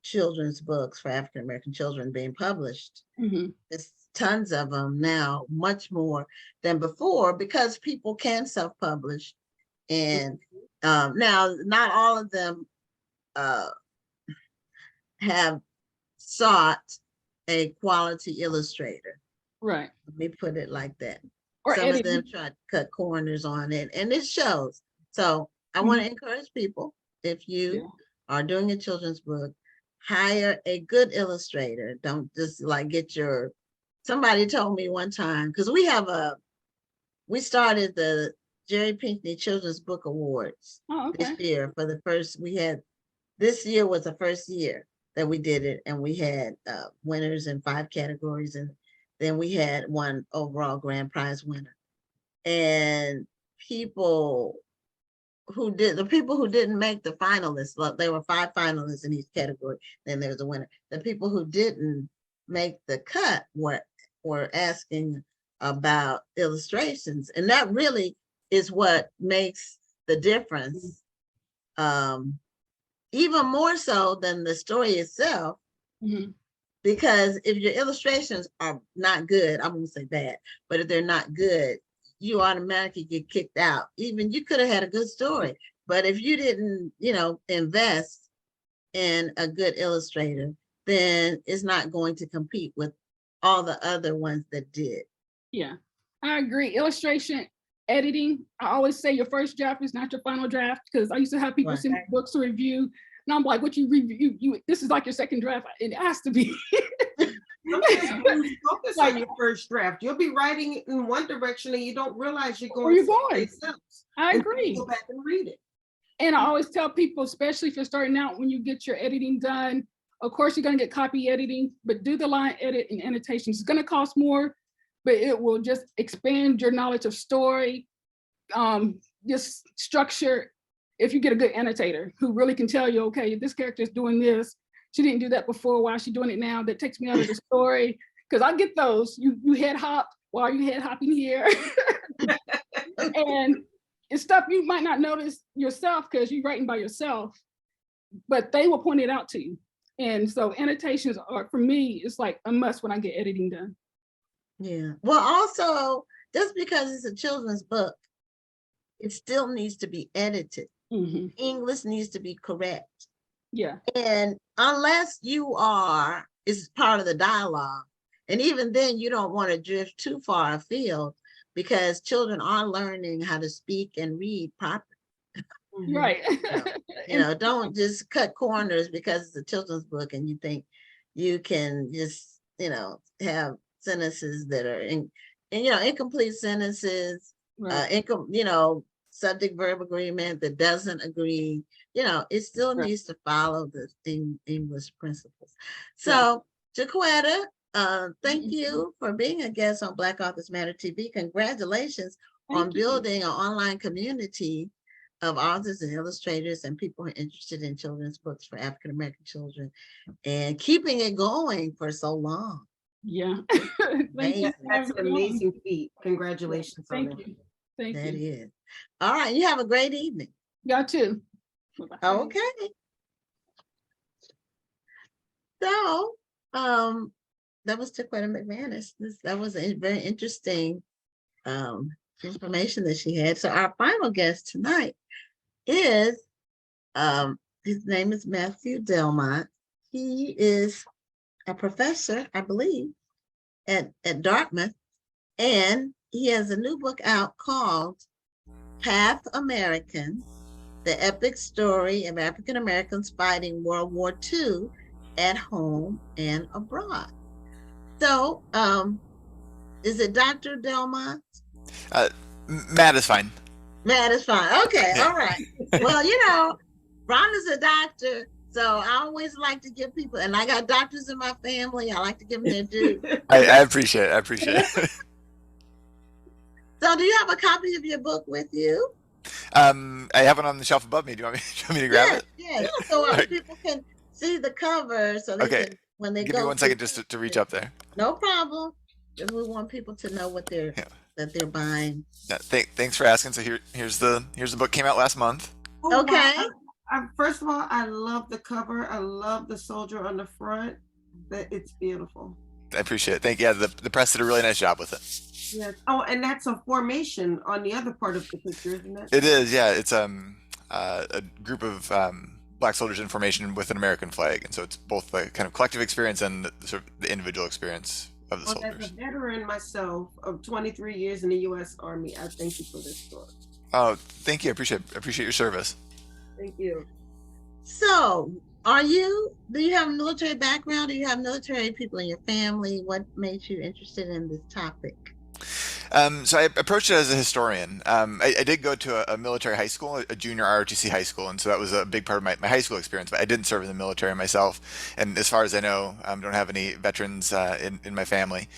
children's books for African American children being published. There's tons of them now, much more than before, because people can self-publish. And now not all of them have sought a quality illustrator.
Right.
Let me put it like that.
Or
some
editing.
of them try to cut corners on it, and it shows. So I want to encourage people, if you are doing a children's book, hire a good illustrator. Don't just like somebody told me one time, because we started the Jerry Pinkney Children's Book Awards this year for the first, this year was the first year that we did it, and we had winners in 5 categories, and then we had one overall grand prize winner. And the people who didn't make the finalists, well, there were 5 finalists in each category, then there was a winner. The people who didn't make the cut were asking about illustrations, and that really is what makes the difference, even more so than the story itself. Because if your illustrations are not good, I won't say bad, but if they're not good, you automatically get kicked out. Even you could have had a good story, but if you didn't, you know, invest in a good illustrator, then it's not going to compete with all the other ones that did.
Yeah, I agree. Illustration, editing, I always say your first draft is not your final draft, because I used to have people send me books to review, and I'm like, what you review? This is like your second draft. It has to be.
Focus on your first draft. You'll be writing in one direction and you don't realize you're going.
I agree.
Go back and read it.
And I always tell people, especially if you're starting out, when you get your editing done, of course you're going to get copy editing, but do the line edit and annotations. It's going to cost more, but it will just expand your knowledge of story, just structure. If you get a good annotator who really can tell you, okay, this character is doing this, she didn't do that before, why is she doing it now? That takes me out of the story. Because I get those, you head hop while you head hopping here. And it's stuff you might not notice yourself because you're writing by yourself, but they will point it out to you. And so annotations are, for me, it's like a must when I get editing done.
Yeah. Well, also, just because it's a children's book, it still needs to be edited. English needs to be correct.
Yeah.
And unless it's part of the dialogue, and even then you don't want to drift too far afield, because children are learning how to speak and read properly.
Right.
Don't just cut corners because it's a children's book and you think you can just, have sentences that are incomplete sentences, subject verb agreement, that doesn't agree, it still
Right.
needs to follow the English principles. So, Jacquita, thank you for being a guest on Black Authors Matter TV. Congratulations on
Thank you.
building an online community of authors and illustrators and people who are interested in children's books for African American children, and keeping it going for so long.
Yeah. Thank you.
Amazing.
That's an amazing feat. Congratulations on
Thank
that.
you. Thank
That
you.
is. All right, you have a great evening.
Y'all too. Bye-bye.
Okay. So, that was Jacquita McManus. That was a very interesting information that she had. So our final guest tonight is, his name is Matthew Delmont. He is a professor, I believe, at Dartmouth, and he has a new book out called Half American: The Epic Story of African Americans Fighting World War II at Home and Abroad. So, is it Dr. Delmont?
Matt is fine.
Matt is fine. Okay, all right. Well, Ron is a doctor, so I always like to give people, and I got doctors in my family, I like to give them their due.
I appreciate it. I appreciate it.
So, do you have a copy of your book with you?
I have one on the shelf above me. Do you want me to grab it?
Yes. So other
Right.
people can see the cover, so they
Okay.
can, when they
Give
go.
me 1 second just to reach up there.
No problem. Because we want people to know what they're
Yeah.
that they're buying.
Yeah, thanks for asking. So here's the book. Came out last month.
Oh,
Okay.
wow. First of all, I love the cover. I love the soldier on the front. It's beautiful.
I appreciate it. Thank you. Yeah, the press did a really nice job with it.
Yes. Oh, and that's a formation on the other part of the picture, isn't it?
It is. Yeah, it's a group of Black soldiers in formation with an American flag, and so it's both the kind of collective experience and the individual experience of the
Well, as
soldiers.
a veteran myself of 23 years in the U.S. Army, I thank you for this story.
Oh, thank you. I appreciate your service.
Thank you.
So, do you have a military background? Do you have military people in your family? What made you interested in this topic?
So I approached it as a historian. I did go to a military high school, a junior ROTC high school, and so that was a big part of my high school experience, but I didn't serve in the military myself. And as far as I know, don't have any veterans in my family.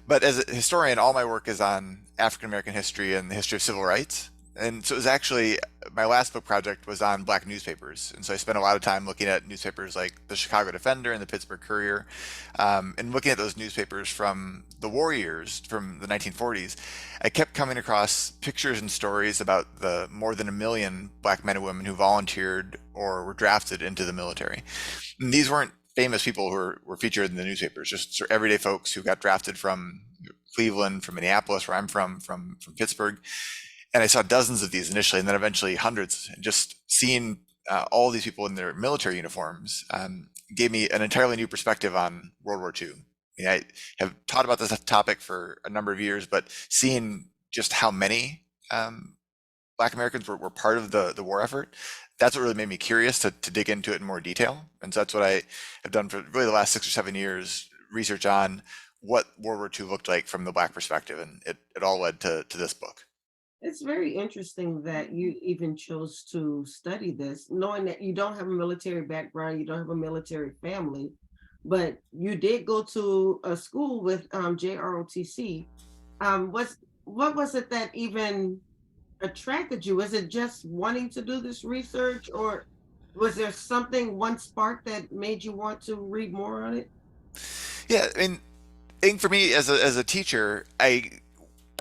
But as a historian, all my work is on African American history and the history of civil rights. And so it was actually, my last book project was on Black newspapers. And so I spent a lot of time looking at newspapers like the Chicago Defender and the Pittsburgh Courier, and looking at those newspapers from the war years, from the 1940s. I kept coming across pictures and stories about the more than 1 million Black men and women who volunteered or were drafted into the military. And these weren't famous people who were featured in the newspapers, just sort of everyday folks who got drafted from Cleveland, from Minneapolis, where I'm from Pittsburgh. And I saw dozens of these initially, and then eventually hundreds. And just seeing all these people in their military uniforms gave me an entirely new perspective on World War II. I have taught about this topic for a number of years, but seeing just how many Black Americans were part of the war effort, that's what really made me curious to dig into it in more detail. And so that's what I have done for really the last 6 or 7 years, research on what World War II looked like from the Black perspective. And it all led to this book.
It's very interesting that you even chose to study this, knowing that you don't have a military background, you don't have a military family, but you did go to a school with JROTC. What was it that even attracted you? Was it just wanting to do this research, or was there one spark that made you want to read more on it?
Yeah, I think for me as a teacher,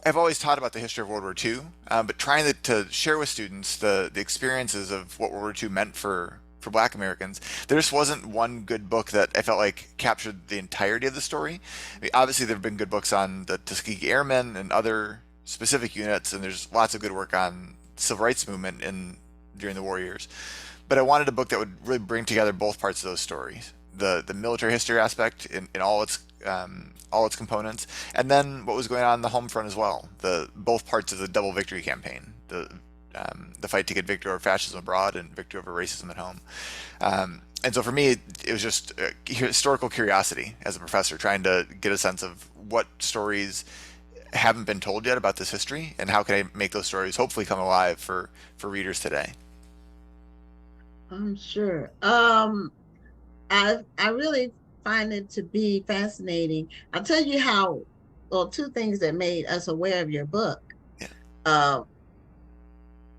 I've always taught about the history of World War II, but trying to share with students the experiences of what World War II meant for Black Americans, there just wasn't one good book that I felt like captured the entirety of the story. Obviously, there have been good books on the Tuskegee Airmen and other specific units, and there's lots of good work on the civil rights movement during the war years. But I wanted a book that would really bring together both parts of those stories: the military history aspect in all its components, and then what was going on the home front as well. Both parts of the double victory campaign, the fight to get victory over fascism abroad and victory over racism at home. And so for me, it was just historical curiosity as a professor, trying to get a sense of what stories haven't been told yet about this history, and how can I make those stories hopefully come alive for readers today?
I'm sure. I really find it to be fascinating. I'll tell you how, well, two things that made us aware of your book.
Yeah.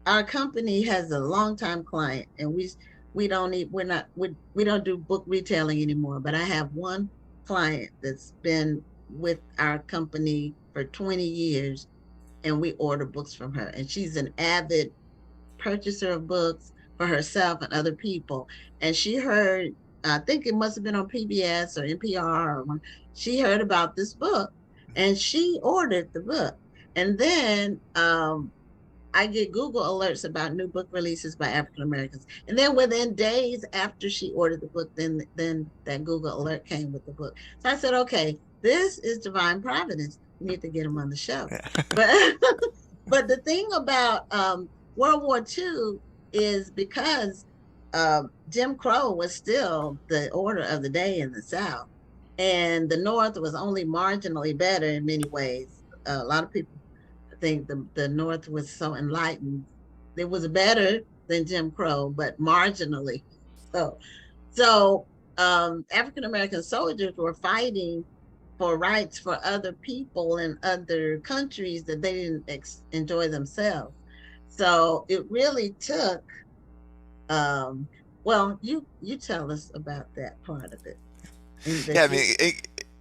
Our company has a longtime client, and we don't need we don't do book retailing anymore. But I have one client that's been with our company for 20 years, and we order books from her. And she's an avid purchaser of books for herself and other people. And she heard, I think it must have been on PBS or NPR, or she heard about this book, and she ordered the book. And then I get Google alerts about new book releases by African Americans. And then within days after she ordered the book, then that Google alert came with the book. So I said, okay, this is divine providence. We need to get him on the show.
Yeah.
But but the thing about World War II is because Jim Crow was still the order of the day in the South, and the North was only marginally better in many ways. A lot of people think the North was so enlightened. It was better than Jim Crow, but marginally. So African American soldiers were fighting for rights for other people in other countries that they didn't enjoy themselves. So it really took, well, you tell us about that part of it.
Yeah, I mean,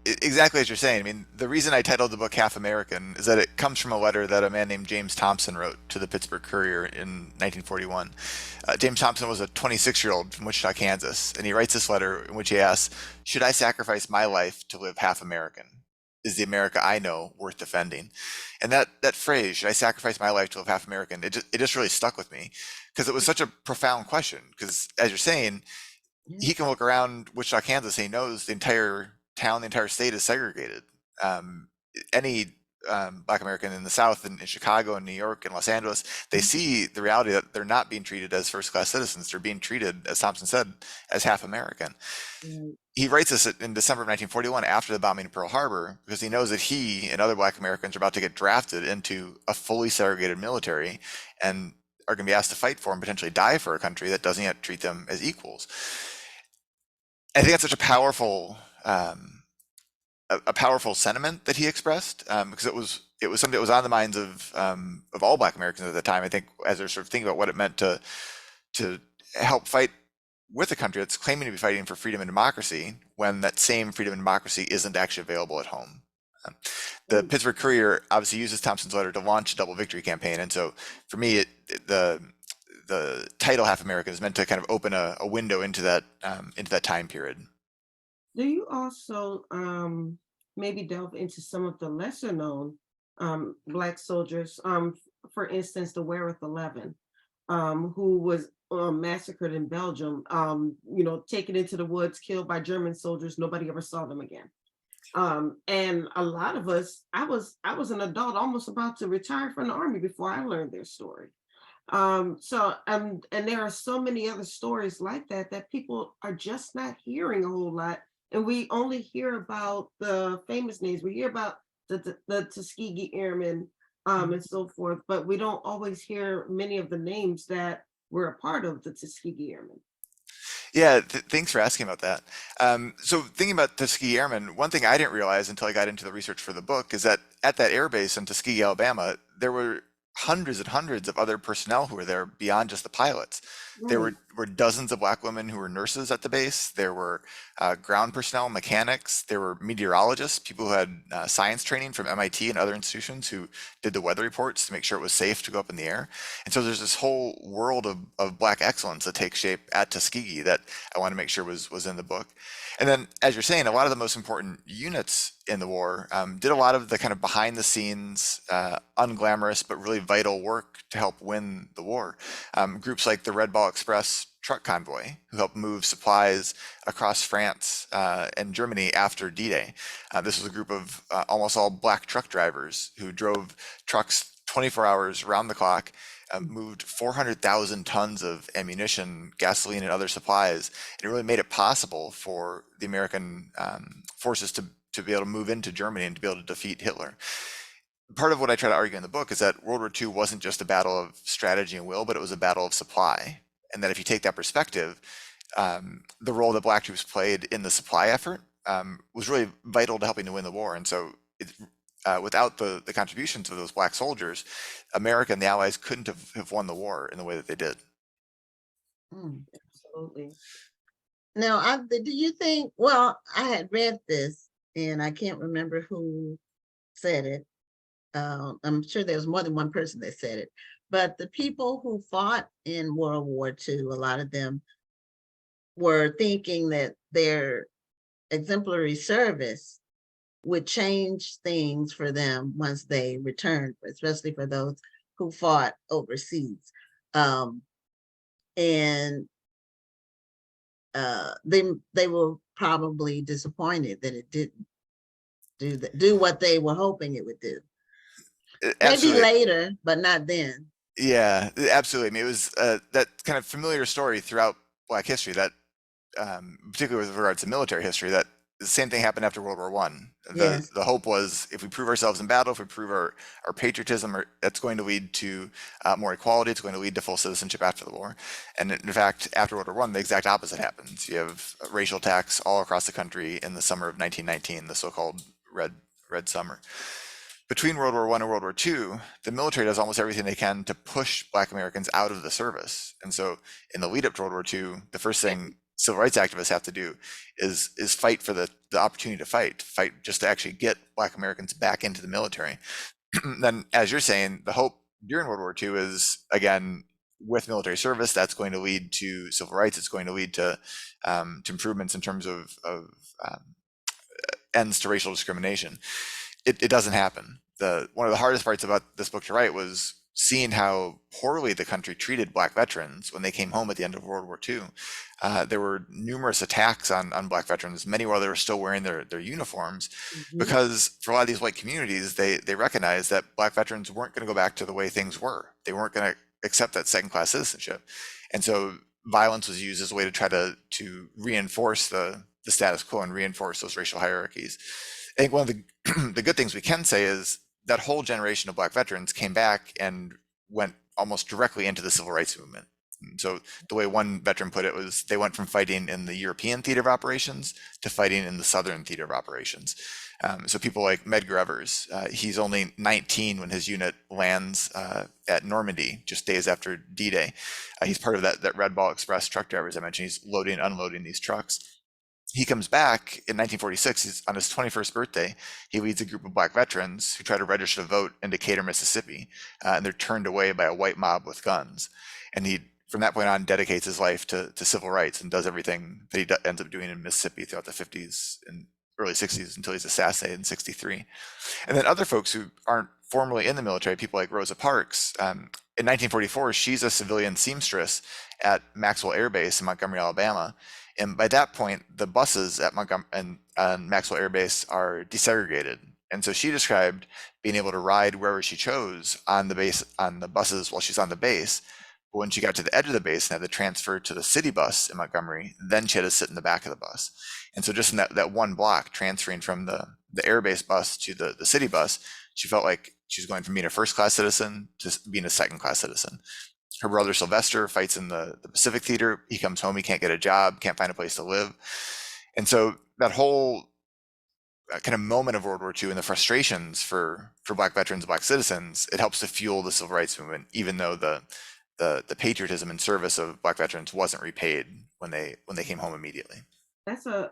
exactly as you're saying. I mean, the reason I titled the book Half American is that it comes from a letter that a man named James Thompson wrote to the Pittsburgh Courier in 1941. James Thompson was a 26-year-old from Wichita, Kansas, and he writes this letter in which he asks, "Should I sacrifice my life to live half American? Is the America I know worth defending?" And that phrase, "Should I sacrifice my life to live half American?" It just really stuck with me, because it was such a profound question. Because as you're saying, he can look around Wichita, Kansas, and he knows the entire town, the entire state is segregated. Any Black American in the South, in Chicago and New York and Los Angeles, they see the reality that they're not being treated as first-class citizens. They're being treated, as Thompson said, as half American. He writes this in December of 1941 after the bombing of Pearl Harbor, because he knows that he and other Black Americans are about to get drafted into a fully segregated military and are going to be asked to fight for and potentially die for a country that doesn't yet treat them as equals. I think that's such a powerful sentiment that he expressed, because it was something that was on the minds of all Black Americans at the time. I think as they're sort of thinking about what it meant to help fight with a country that's claiming to be fighting for freedom and democracy, when that same freedom and democracy isn't actually available at home. The Pittsburgh Courier obviously uses Thompson's letter to launch a double victory campaign, and so for me, the title Half American is meant to kind of open a window into that time period.
Do you also maybe delve into some of the lesser known Black soldiers? For instance, the Wereth 11, who was massacred in Belgium, taken into the woods, killed by German soldiers. Nobody ever saw them again. And a lot of us, I was an adult, almost about to retire from the Army before I learned their story. And there are so many other stories like that people are just not hearing a whole lot. And we only hear about the famous names. We hear about the Tuskegee Airmen and so forth, but we don't always hear many of the names that were a part of the Tuskegee Airmen.
Yeah, thanks for asking about that. So thinking about Tuskegee Airmen, one thing I didn't realize until I got into the research for the book is that at that air base in Tuskegee, Alabama, there were hundreds and hundreds of other personnel who were there beyond just the pilots. There were dozens of Black women who were nurses at the base. There were ground personnel, mechanics. There were meteorologists, people who had science training from MIT and other institutions who did the weather reports to make sure it was safe to go up in the air. And so there's this whole world of Black excellence that takes shape at Tuskegee that I want to make sure was in the book. And then, as you're saying, a lot of the most important units in the war did a lot of the kind of behind the scenes, unglamorous, but really vital work to help win the war. Groups like the Red Ball Express truck convoy, who helped move supplies across France and Germany after D-Day. This was a group of almost all Black truck drivers who drove trucks 24 hours round the clock, moved 400,000 tons of ammunition, gasoline, and other supplies. And it really made it possible for the American forces to be able to move into Germany and to be able to defeat Hitler. part of what I try to argue in the book is that World War II wasn't just a battle of strategy and will, but it was a battle of supply. And that if you take that perspective, the role that Black troops played in the supply effort was really vital to helping to win the war. And so without the contributions of those Black soldiers, America and the Allies couldn't have won the war in the way that they did.
Absolutely.
Now, do you think, well, I had read this and I can't remember who said it. I'm sure there's more than one person that said it, but the people who fought in World War II, a lot of them were thinking that their exemplary service would change things for them once they returned, especially for those who fought overseas. And they were probably disappointed that it didn't do what they were hoping it would do.
Absolutely.
Maybe later, but not then.
Yeah, absolutely. I mean, it was that kind of familiar story throughout Black history that, particularly with regards to military history, that the same thing happened after World War I.
Yes.
The hope was if we prove ourselves in battle, if we prove our patriotism, that's going to lead to more equality. It's going to lead to full citizenship after the war. And in fact, after World War I, the exact opposite happens. You have racial attacks all across the country in the summer of 1919, the so-called Red Summer. Between World War I and World War II, the military does almost everything they can to push Black Americans out of the service. And so in the lead up to World War II, the first thing civil rights activists have to do is fight for the opportunity to fight just to actually get Black Americans back into the military. Then, as you're saying, the hope during World War II is, again, with military service, that's going to lead to civil rights. It's going to lead to improvements in terms of ends to racial discrimination. It doesn't happen. One of the hardest parts about this book to write was seeing how poorly the country treated Black veterans when they came home at the end of World War II. There were numerous attacks on Black veterans, many while they were still wearing their uniforms, because for a lot of these white communities, they recognized that Black veterans weren't going to go back to the way things were. They weren't going to accept that second-class citizenship. And so violence was used as a way to try to reinforce the status quo and reinforce those racial hierarchies. I think one of the good things we can say is that whole generation of Black veterans came back and went almost directly into the civil rights movement. And so the way one veteran put it was they went from fighting in the European theater of operations to fighting in the Southern theater of operations. So people like Medgar Evers, he's only 19 when his unit lands at Normandy, just days after D-Day. He's part of that Red Ball Express truck drivers I mentioned. He's loading and unloading these trucks. He comes back in 1946, he's on his 21st birthday. He leads a group of Black veterans who try to register to vote in Decatur, Mississippi, and they're turned away by a white mob with guns. And he, from that point on, dedicates his life to civil rights and does everything that he ends up doing in Mississippi throughout the 50s and early 60s until he's assassinated in 63. And then other folks who aren't formally in the military, people like Rosa Parks, in 1944, she's a civilian seamstress at Maxwell Air Base in Montgomery, Alabama. And by that point, the buses at Montgomery and Maxwell Air Base are desegregated. And so she described being able to ride wherever she chose on the base, on the buses while she's on the base. But when she got to the edge of the base and had to transfer to the city bus in Montgomery, then she had to sit in the back of the bus. And so just in that one block, transferring from the air base bus to the city bus, she felt like she was going from being a first-class citizen to being a second-class citizen. Her brother Sylvester fights in the Pacific Theater. He comes home, he can't get a job, can't find a place to live. And so that whole kind of moment of World War II and the frustrations for Black veterans, Black citizens, it helps to fuel the civil rights movement, even though the patriotism and service of Black veterans wasn't repaid when they came home immediately.
That's a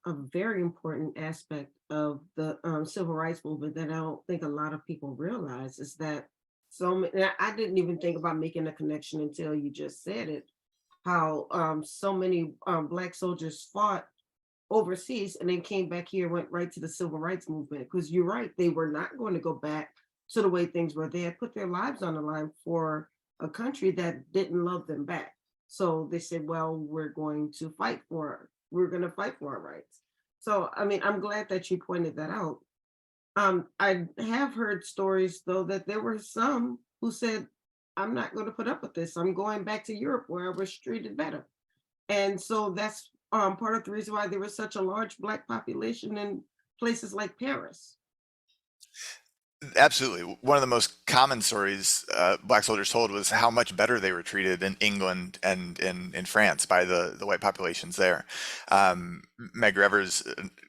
very important aspect of the civil rights movement that I don't think a lot of people realize is that I didn't even think about making a connection until you just said it, how so many Black soldiers fought overseas and then came back here, went right to the civil rights movement, because you're right, they were not going to go back to the way things were. They had put their lives on the line for a country that didn't love them back. So they said, well, we're going to fight for our rights. So, I mean, I'm glad that you pointed that out. I have heard stories, though, that there were some who said, I'm not going to put up with this. I'm going back to Europe where I was treated better. And so that's part of the reason why there was such a large Black population in places like Paris.
Absolutely. One of the most common stories black soldiers told was how much better they were treated in England and in France by the white populations there. Medgar Evers,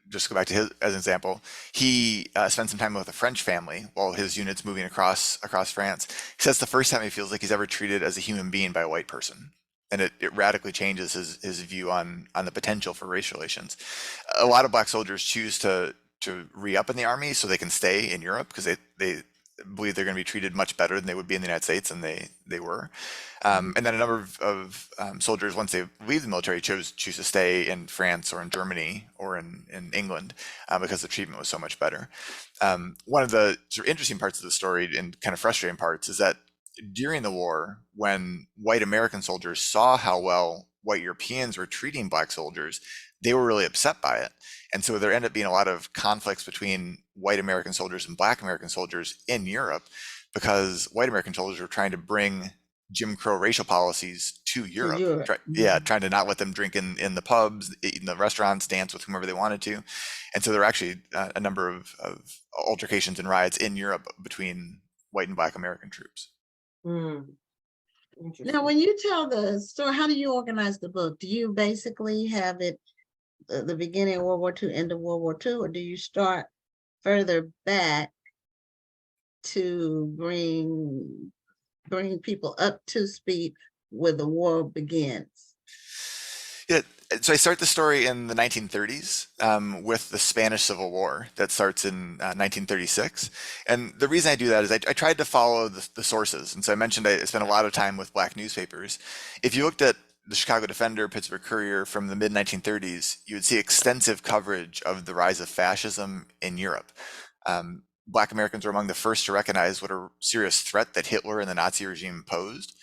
just to go back to his as an example, he spent some time with a French family while his unit's moving across France. He says the first time he feels like he's ever treated as a human being by a white person. And it radically changes his view on the potential for race relations. A lot of black soldiers choose to re-up in the army so they can stay in Europe because they believe they're going to be treated much better than they would be in the United States, and they were. And then a number of soldiers, once they leave the military, choose to stay in France or in Germany or in England because the treatment was so much better. One of the sort of interesting parts of the story and kind of frustrating parts is that during the war, when white American soldiers saw how well white Europeans were treating black soldiers, they were really upset by it. And so there ended up being a lot of conflicts between white American soldiers and black American soldiers in Europe because white American soldiers were trying to bring Jim Crow racial policies to Europe. Trying to not let them drink in the pubs, eat in the restaurants, dance with whomever they wanted to. And so there were actually a number of altercations and riots in Europe between white and black American troops.
Now, when you tell the story, how do you organize the book? Do you basically have it the beginning of World War II, end of World War II, or do you start further back to bring people up to speed where the war begins?
Yeah, so I start the story in the 1930s with the Spanish Civil War that starts in 1936. And the reason I do that is I tried to follow the sources. And so I mentioned I spent a lot of time with black newspapers. If you looked at the Chicago Defender, Pittsburgh Courier from the mid 1930s, you would see extensive coverage of the rise of fascism in Europe. Black Americans were among the first to recognize what a serious threat that Hitler and the Nazi regime posed,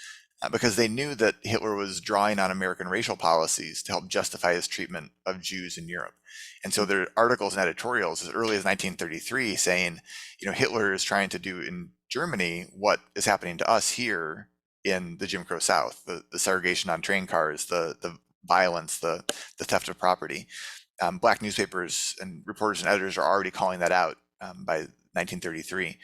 because they knew that Hitler was drawing on American racial policies to help justify his treatment of Jews in Europe. And so there are articles and editorials as early as 1933 saying, Hitler is trying to do in Germany what is happening to us here in the Jim Crow South, the segregation on train cars, the violence, the theft of property. Black newspapers and reporters and editors are already calling that out by 1933.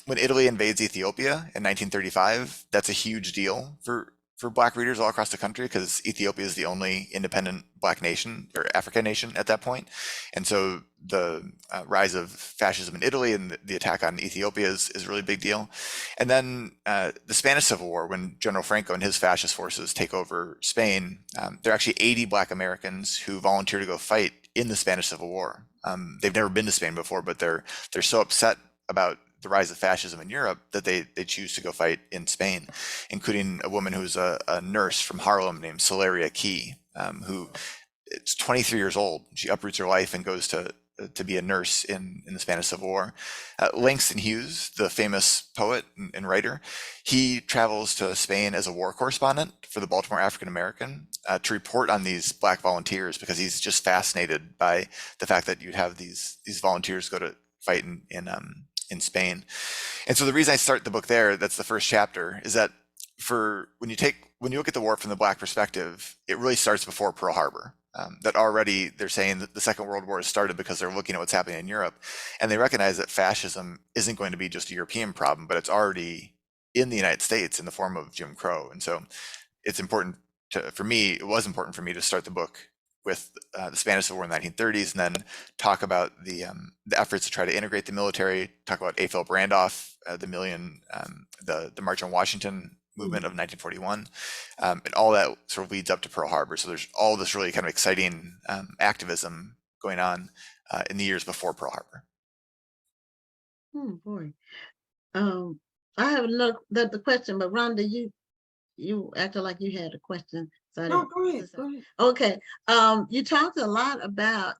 When Italy invades Ethiopia in 1935, that's a huge deal for black readers all across the country because Ethiopia is the only independent black nation or African nation at that point. And so the rise of fascism in Italy and the attack on Ethiopia is a really big deal. And then the Spanish Civil War, when General Franco and his fascist forces take over Spain, there are actually 80 black Americans who volunteer to go fight in the Spanish Civil War. They've never been to Spain before, but they're so upset about the rise of fascism in Europe that they choose to go fight in Spain, including a woman who's a nurse from Harlem named Celeria Key, who is 23 years old. She uproots her life and goes to be a nurse in the Spanish Civil War. Langston Hughes, the famous poet and writer, he travels to Spain as a war correspondent for the Baltimore African American to report on these black volunteers because he's just fascinated by the fact that you'd have these volunteers go to fight in Spain. And so the reason I start the book there, that's the first chapter, is that when you look at the war from the black perspective, it really starts before Pearl Harbor. That already they're saying that the Second World War has started because they're looking at what's happening in Europe, and they recognize that fascism isn't going to be just a European problem, but it's already in the United States in the form of Jim Crow. And so it's important it was important for me to start the book with the Spanish Civil War in the 1930s, and then talk about the efforts to try to integrate the military, talk about A. Philip Randolph, the March on Washington movement of 1941, and all that sort of leads up to Pearl Harbor. So there's all this really kind of exciting activism going on in the years before Pearl Harbor.
Oh boy. I haven't looked at the question, but Rhonda, you acted like you had a question. So
No, go ahead.
Okay. You talked a lot about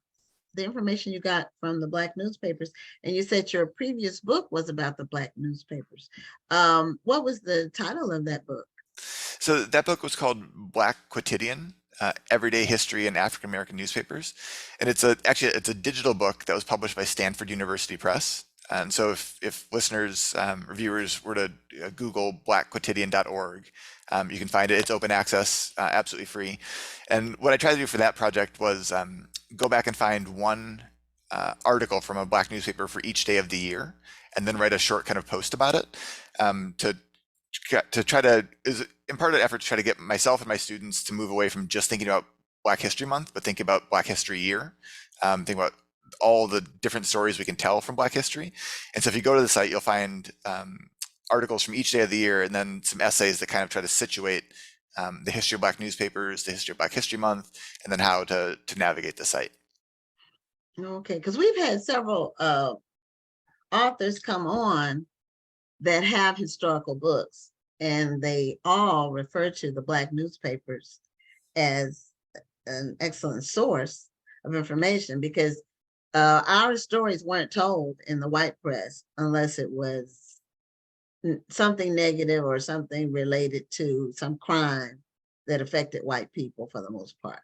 the information you got from the black newspapers, and you said your previous book was about the black newspapers. What was the title of that book?
So that book was called Black Quotidian, Everyday History in African American Newspapers. And it's a digital book that was published by Stanford University Press. And so if listeners or viewers were to Google blackquotidian.org, you can find it. It's open access, absolutely free. And what I tried to do for that project was go back and find one article from a Black newspaper for each day of the year, and then write a short kind of post about it, to try to, is in part of the effort to try to get myself and my students to move away from just thinking about Black History Month, but thinking about Black History Year, think about all the different stories we can tell from Black history. And so if you go to the site, you'll find articles from each day of the year, and then some essays that kind of try to situate the history of Black newspapers, the history of Black History Month, and then how to navigate the site.
Okay, because we've had several authors come on that have historical books, and they all refer to the Black newspapers as an excellent source of information, because our stories weren't told in the white press unless it was something negative or something related to some crime that affected white people for the most part.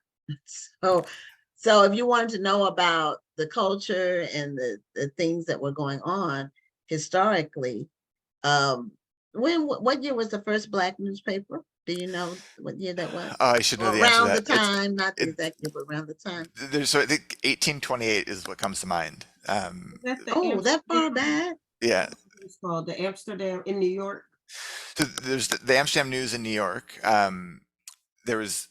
So if you wanted to know about the culture and the things that were going on historically, what year was the first Black newspaper? Do you know what year that was?
I should know the answer
Around
to
the
that.
time, not the exact year, but around the time.
So I think 1828 is what comes to mind.
Oh, that far back?
Yeah.
It's called the Amsterdam in New York.
So there's the Amsterdam News in New York. There was,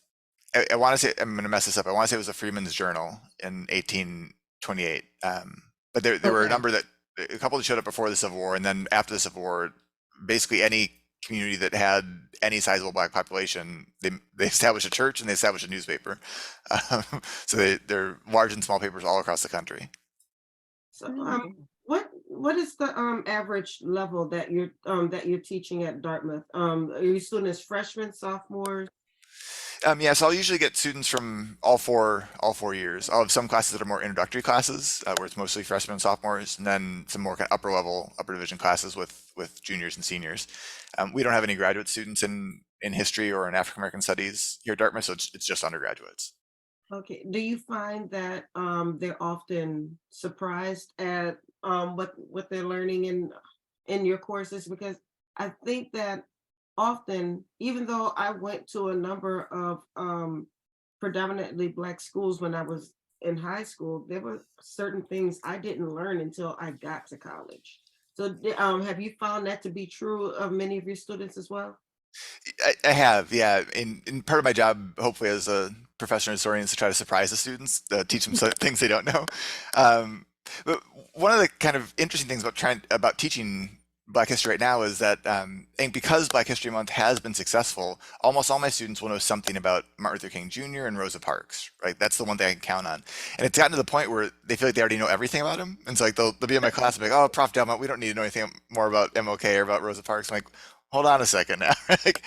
I want to say, I'm going to mess this up. I want to say it was the Freeman's Journal in 1828. But there were a number a couple that showed up before the Civil War, and then after the Civil War, basically any community that had any sizable Black population, they established a church and they established a newspaper. So they're large and small papers all across the country.
So what is the average level that you're teaching at Dartmouth? Are you students freshmen, sophomores?
Yeah, so I'll usually get students from all four years. I'll have some classes that are more introductory classes, where it's mostly freshmen and sophomores, and then some more kind of upper division classes with juniors and seniors. We don't have any graduate students in history or in African American studies here at Dartmouth, so it's just undergraduates.
Okay. Do you find that they're often surprised at what they're learning in your courses? Because I think that often, even though I went to a number of predominantly Black schools when I was in high school, there were certain things I didn't learn until I got to college. So have you found that to be true of many of your students as well?
I have, yeah. In part of my job, hopefully as a professor and historian, is to try to surprise the students, teach them things they don't know. But one of the kind of interesting things about teaching Black history right now is that, and because Black History Month has been successful, almost all my students will know something about Martin Luther King Jr. and Rosa Parks, right? That's the one thing I can count on. And it's gotten to the point where they feel like they already know everything about him. And so like they'll be in my class and be like, oh, Prof. Delmont, we don't need to know anything more about MLK or about Rosa Parks. I'm like, hold on a second now. Like,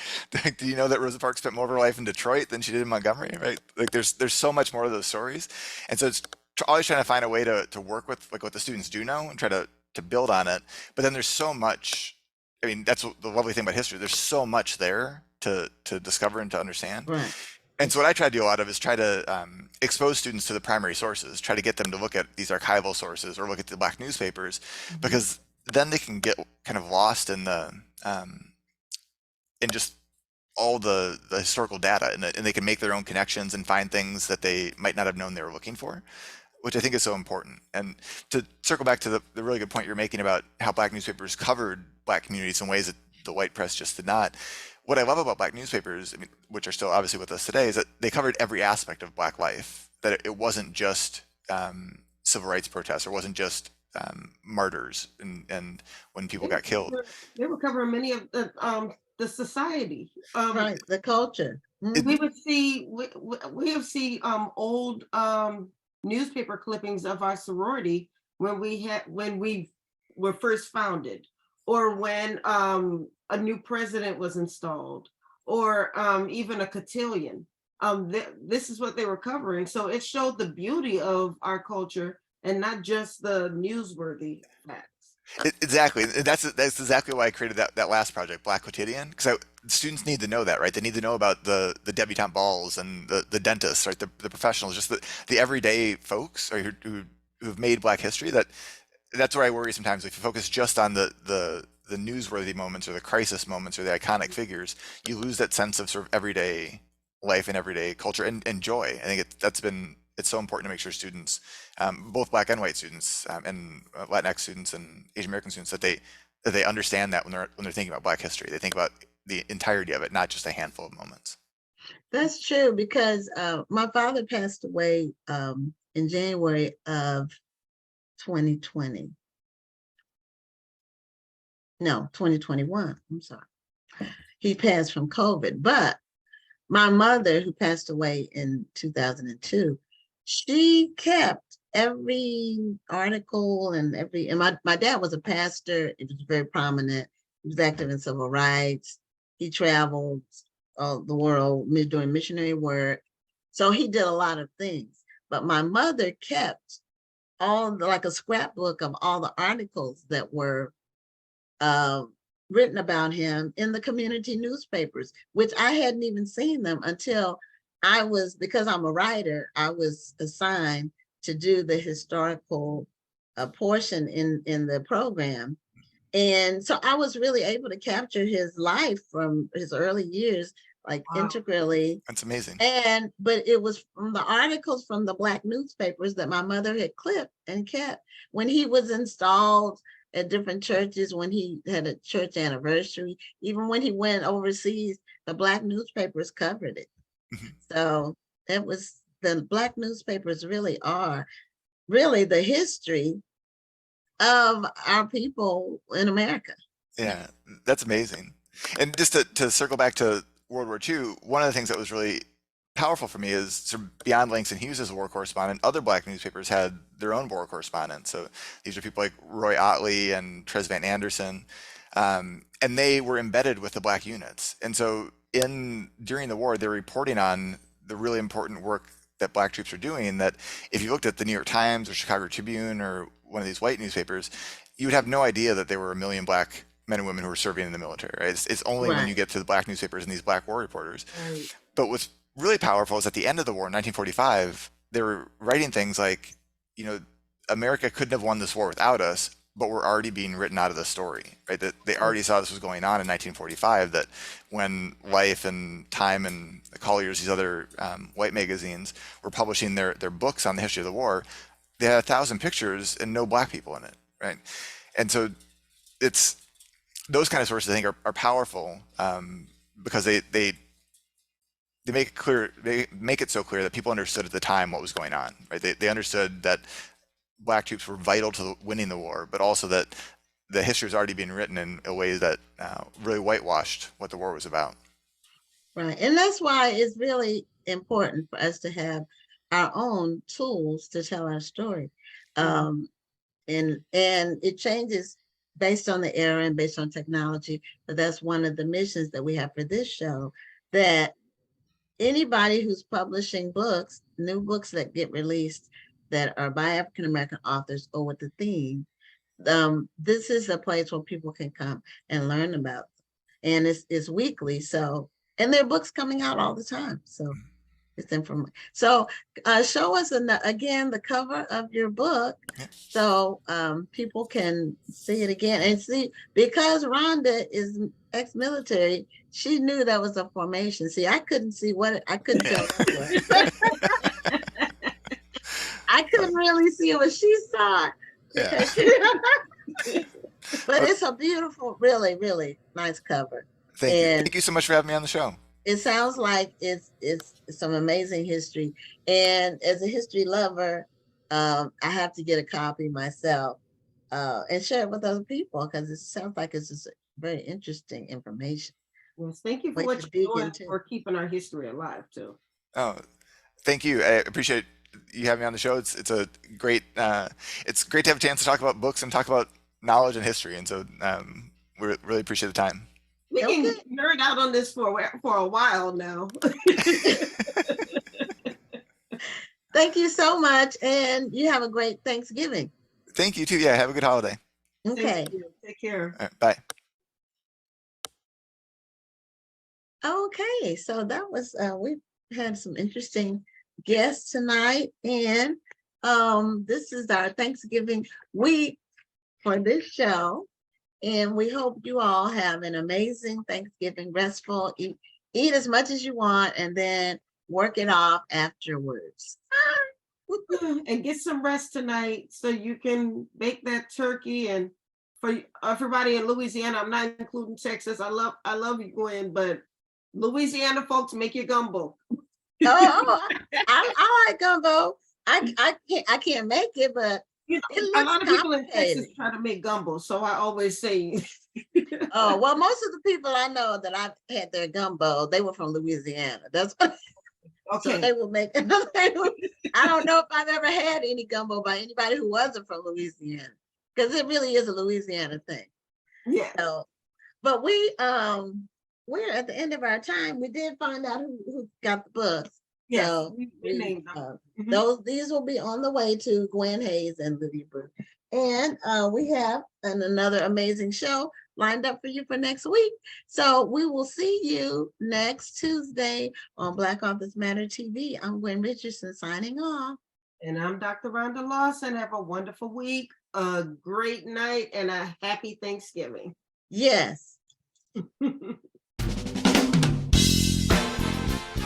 do you know that Rosa Parks spent more of her life in Detroit than she did in Montgomery, right? Like there's so much more of those stories. And so it's always trying to find a way to work with like what the students do know and try to build on it. But then there's so much, I mean, that's the lovely thing about history. There's so much there to discover and to understand.
Right.
And so what I try to do a lot of is try to expose students to the primary sources, try to get them to look at these archival sources or look at the Black newspapers, because then they can get kind of lost in the in just all the historical data, and they can make their own connections and find things that they might not have known they were looking for, which I think is so important. And to circle back to the really good point you're making about how Black newspapers covered Black communities in ways that the white press just did not. What I love about Black newspapers, I mean, which are still obviously with us today, is that they covered every aspect of Black life, that it wasn't just civil rights protests, or wasn't just martyrs and when people got killed.
They were covering many of the society.
Right, the culture.
We would see old newspaper clippings of our sorority when we were first founded, or when a new president was installed, or even a cotillion. This is what they were covering. So it showed the beauty of our culture and not just the newsworthy facts.
Exactly. That's exactly why I created that last project, Black Quotidian, because students need to know that, right? They need to know about the debutante balls and the dentists, right? The professionals, just the everyday folks, right, who've made Black history. That's where I worry sometimes. If you focus just on the newsworthy moments or the crisis moments or the iconic figures, you lose that sense of sort of everyday life and everyday culture and joy. I think that's been it's so important to make sure students, both Black and white students, and Latinx students and Asian American students, that they understand that when they're thinking about Black history, they think about the entirety of it, not just a handful of moments.
That's true, because my father passed away in January of 2020. No, 2021. I'm sorry. He passed from COVID, but my mother, who passed away in 2002, she kept every article and my dad was a pastor. He was very prominent. He was active in civil rights. He traveled the world doing missionary work. So he did a lot of things. But my mother kept like a scrapbook of all the articles that were written about him in the community newspapers, which I hadn't even seen them until because I'm a writer, I was assigned to do the historical portion in the program. And so I was really able to capture his life from his early years, like integrally.
That's amazing.
But it was from the articles from the Black newspapers that my mother had clipped and kept when he was installed at different churches, when he had a church anniversary, even when he went overseas, the Black newspapers covered it. So the Black newspapers really are the history of our people in America.
Yeah, that's amazing. And just to circle back to World War II, one of the things that was really powerful for me is sort of beyond Langston Hughes as a war correspondent, other Black newspapers had their own war correspondents. So these are people like Roy Otley and Tres Van Anderson, and they were embedded with the Black units. And so during the war, they're reporting on the really important work that Black troops are doing, that if you looked at the New York Times or Chicago Tribune or one of these white newspapers, you would have no idea that there were 1 million Black men and women who were serving in the military. Right? It's only when you get to the Black newspapers and these Black war reporters.
Right.
But what's really powerful is at the end of the war in 1945, they were writing things like, America couldn't have won this war without us, but we're already being written out of the story, right? That they already saw this was going on in 1945, that when Life and Time and the Collier's, these other white magazines were publishing their books on the history of the war, they had 1,000 pictures and no Black people in it, right? And so it's those kind of sources, I think, are powerful because they make it clear, they make it so clear that people understood at the time what was going on, right? They understood that Black troops were vital to winning the war, but also that the history was already being written in a way that really whitewashed what the war was about.
Right, and that's why it's really important for us to have our own tools to tell our story. And it changes based on the era and based on technology, but that's one of the missions that we have for this show, that anybody who's publishing books, new books that get released that are by African-American authors or with the theme, this is a place where people can come and learn about them. And it's weekly, so, and there are books coming out all the time, so it's information. So show us again the cover of your book, so people can see it again and see, because Rhonda is ex-military, she knew that was a formation. See, I couldn't see I couldn't tell what. I couldn't really see what she saw. But it's a beautiful, really, really nice cover.
Thank you so much for having me on the show.
It sounds like it's some amazing history. And as a history lover, I have to get a copy myself and share it with other people, because it sounds like it's just very interesting information.
Yes, thank you for what you're doing for keeping our history alive too. Oh,
thank you. I appreciate you having me on the show. It's a great it's great to have a chance to talk about books and talk about knowledge and history, and so we really appreciate the time.
We can nerd out on this for a while now.
Thank you so much, and you have a great Thanksgiving.
Thank you too. Yeah, have a good holiday.
Okay.
Take care.
All right, bye.
Okay, so that was we had some interesting guests tonight, and this is our Thanksgiving week for this show, and we hope you all have an amazing Thanksgiving, restful, eat as much as you want, and then work it off afterwards.
And get some rest tonight so you can bake that turkey. And for everybody in Louisiana, I'm not including Texas. I love you, Gwen, but Louisiana folks, make your gumbo.
I like gumbo. I can't make it, but
You know, a lot of people in Texas try to make gumbo, so I always say.
Oh, well, most of the people I know that I've had their gumbo, they were from Louisiana. That's what.
Okay.
So they will make. I don't know if I've ever had any gumbo by anybody who wasn't from Louisiana, because it really is a Louisiana thing.
Yeah.
So, but we're at the end of our time. We did find out who got the books.
Yes,
So
we named them.
these will be on the way to Gwen Hayes and Lydia Brew. And we have another amazing show lined up for you for next week. So we will see you next Tuesday on Black Authors Matter TV. I'm Gwen Richardson signing off.
And I'm Dr. Rhonda Lawson. Have a wonderful week, a great night, and a happy Thanksgiving.
Yes.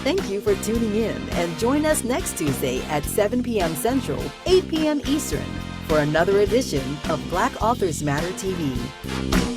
Thank you for tuning in, and join us next Tuesday at 7 p.m. Central, 8 p.m. Eastern for another edition of Black Authors Matter TV.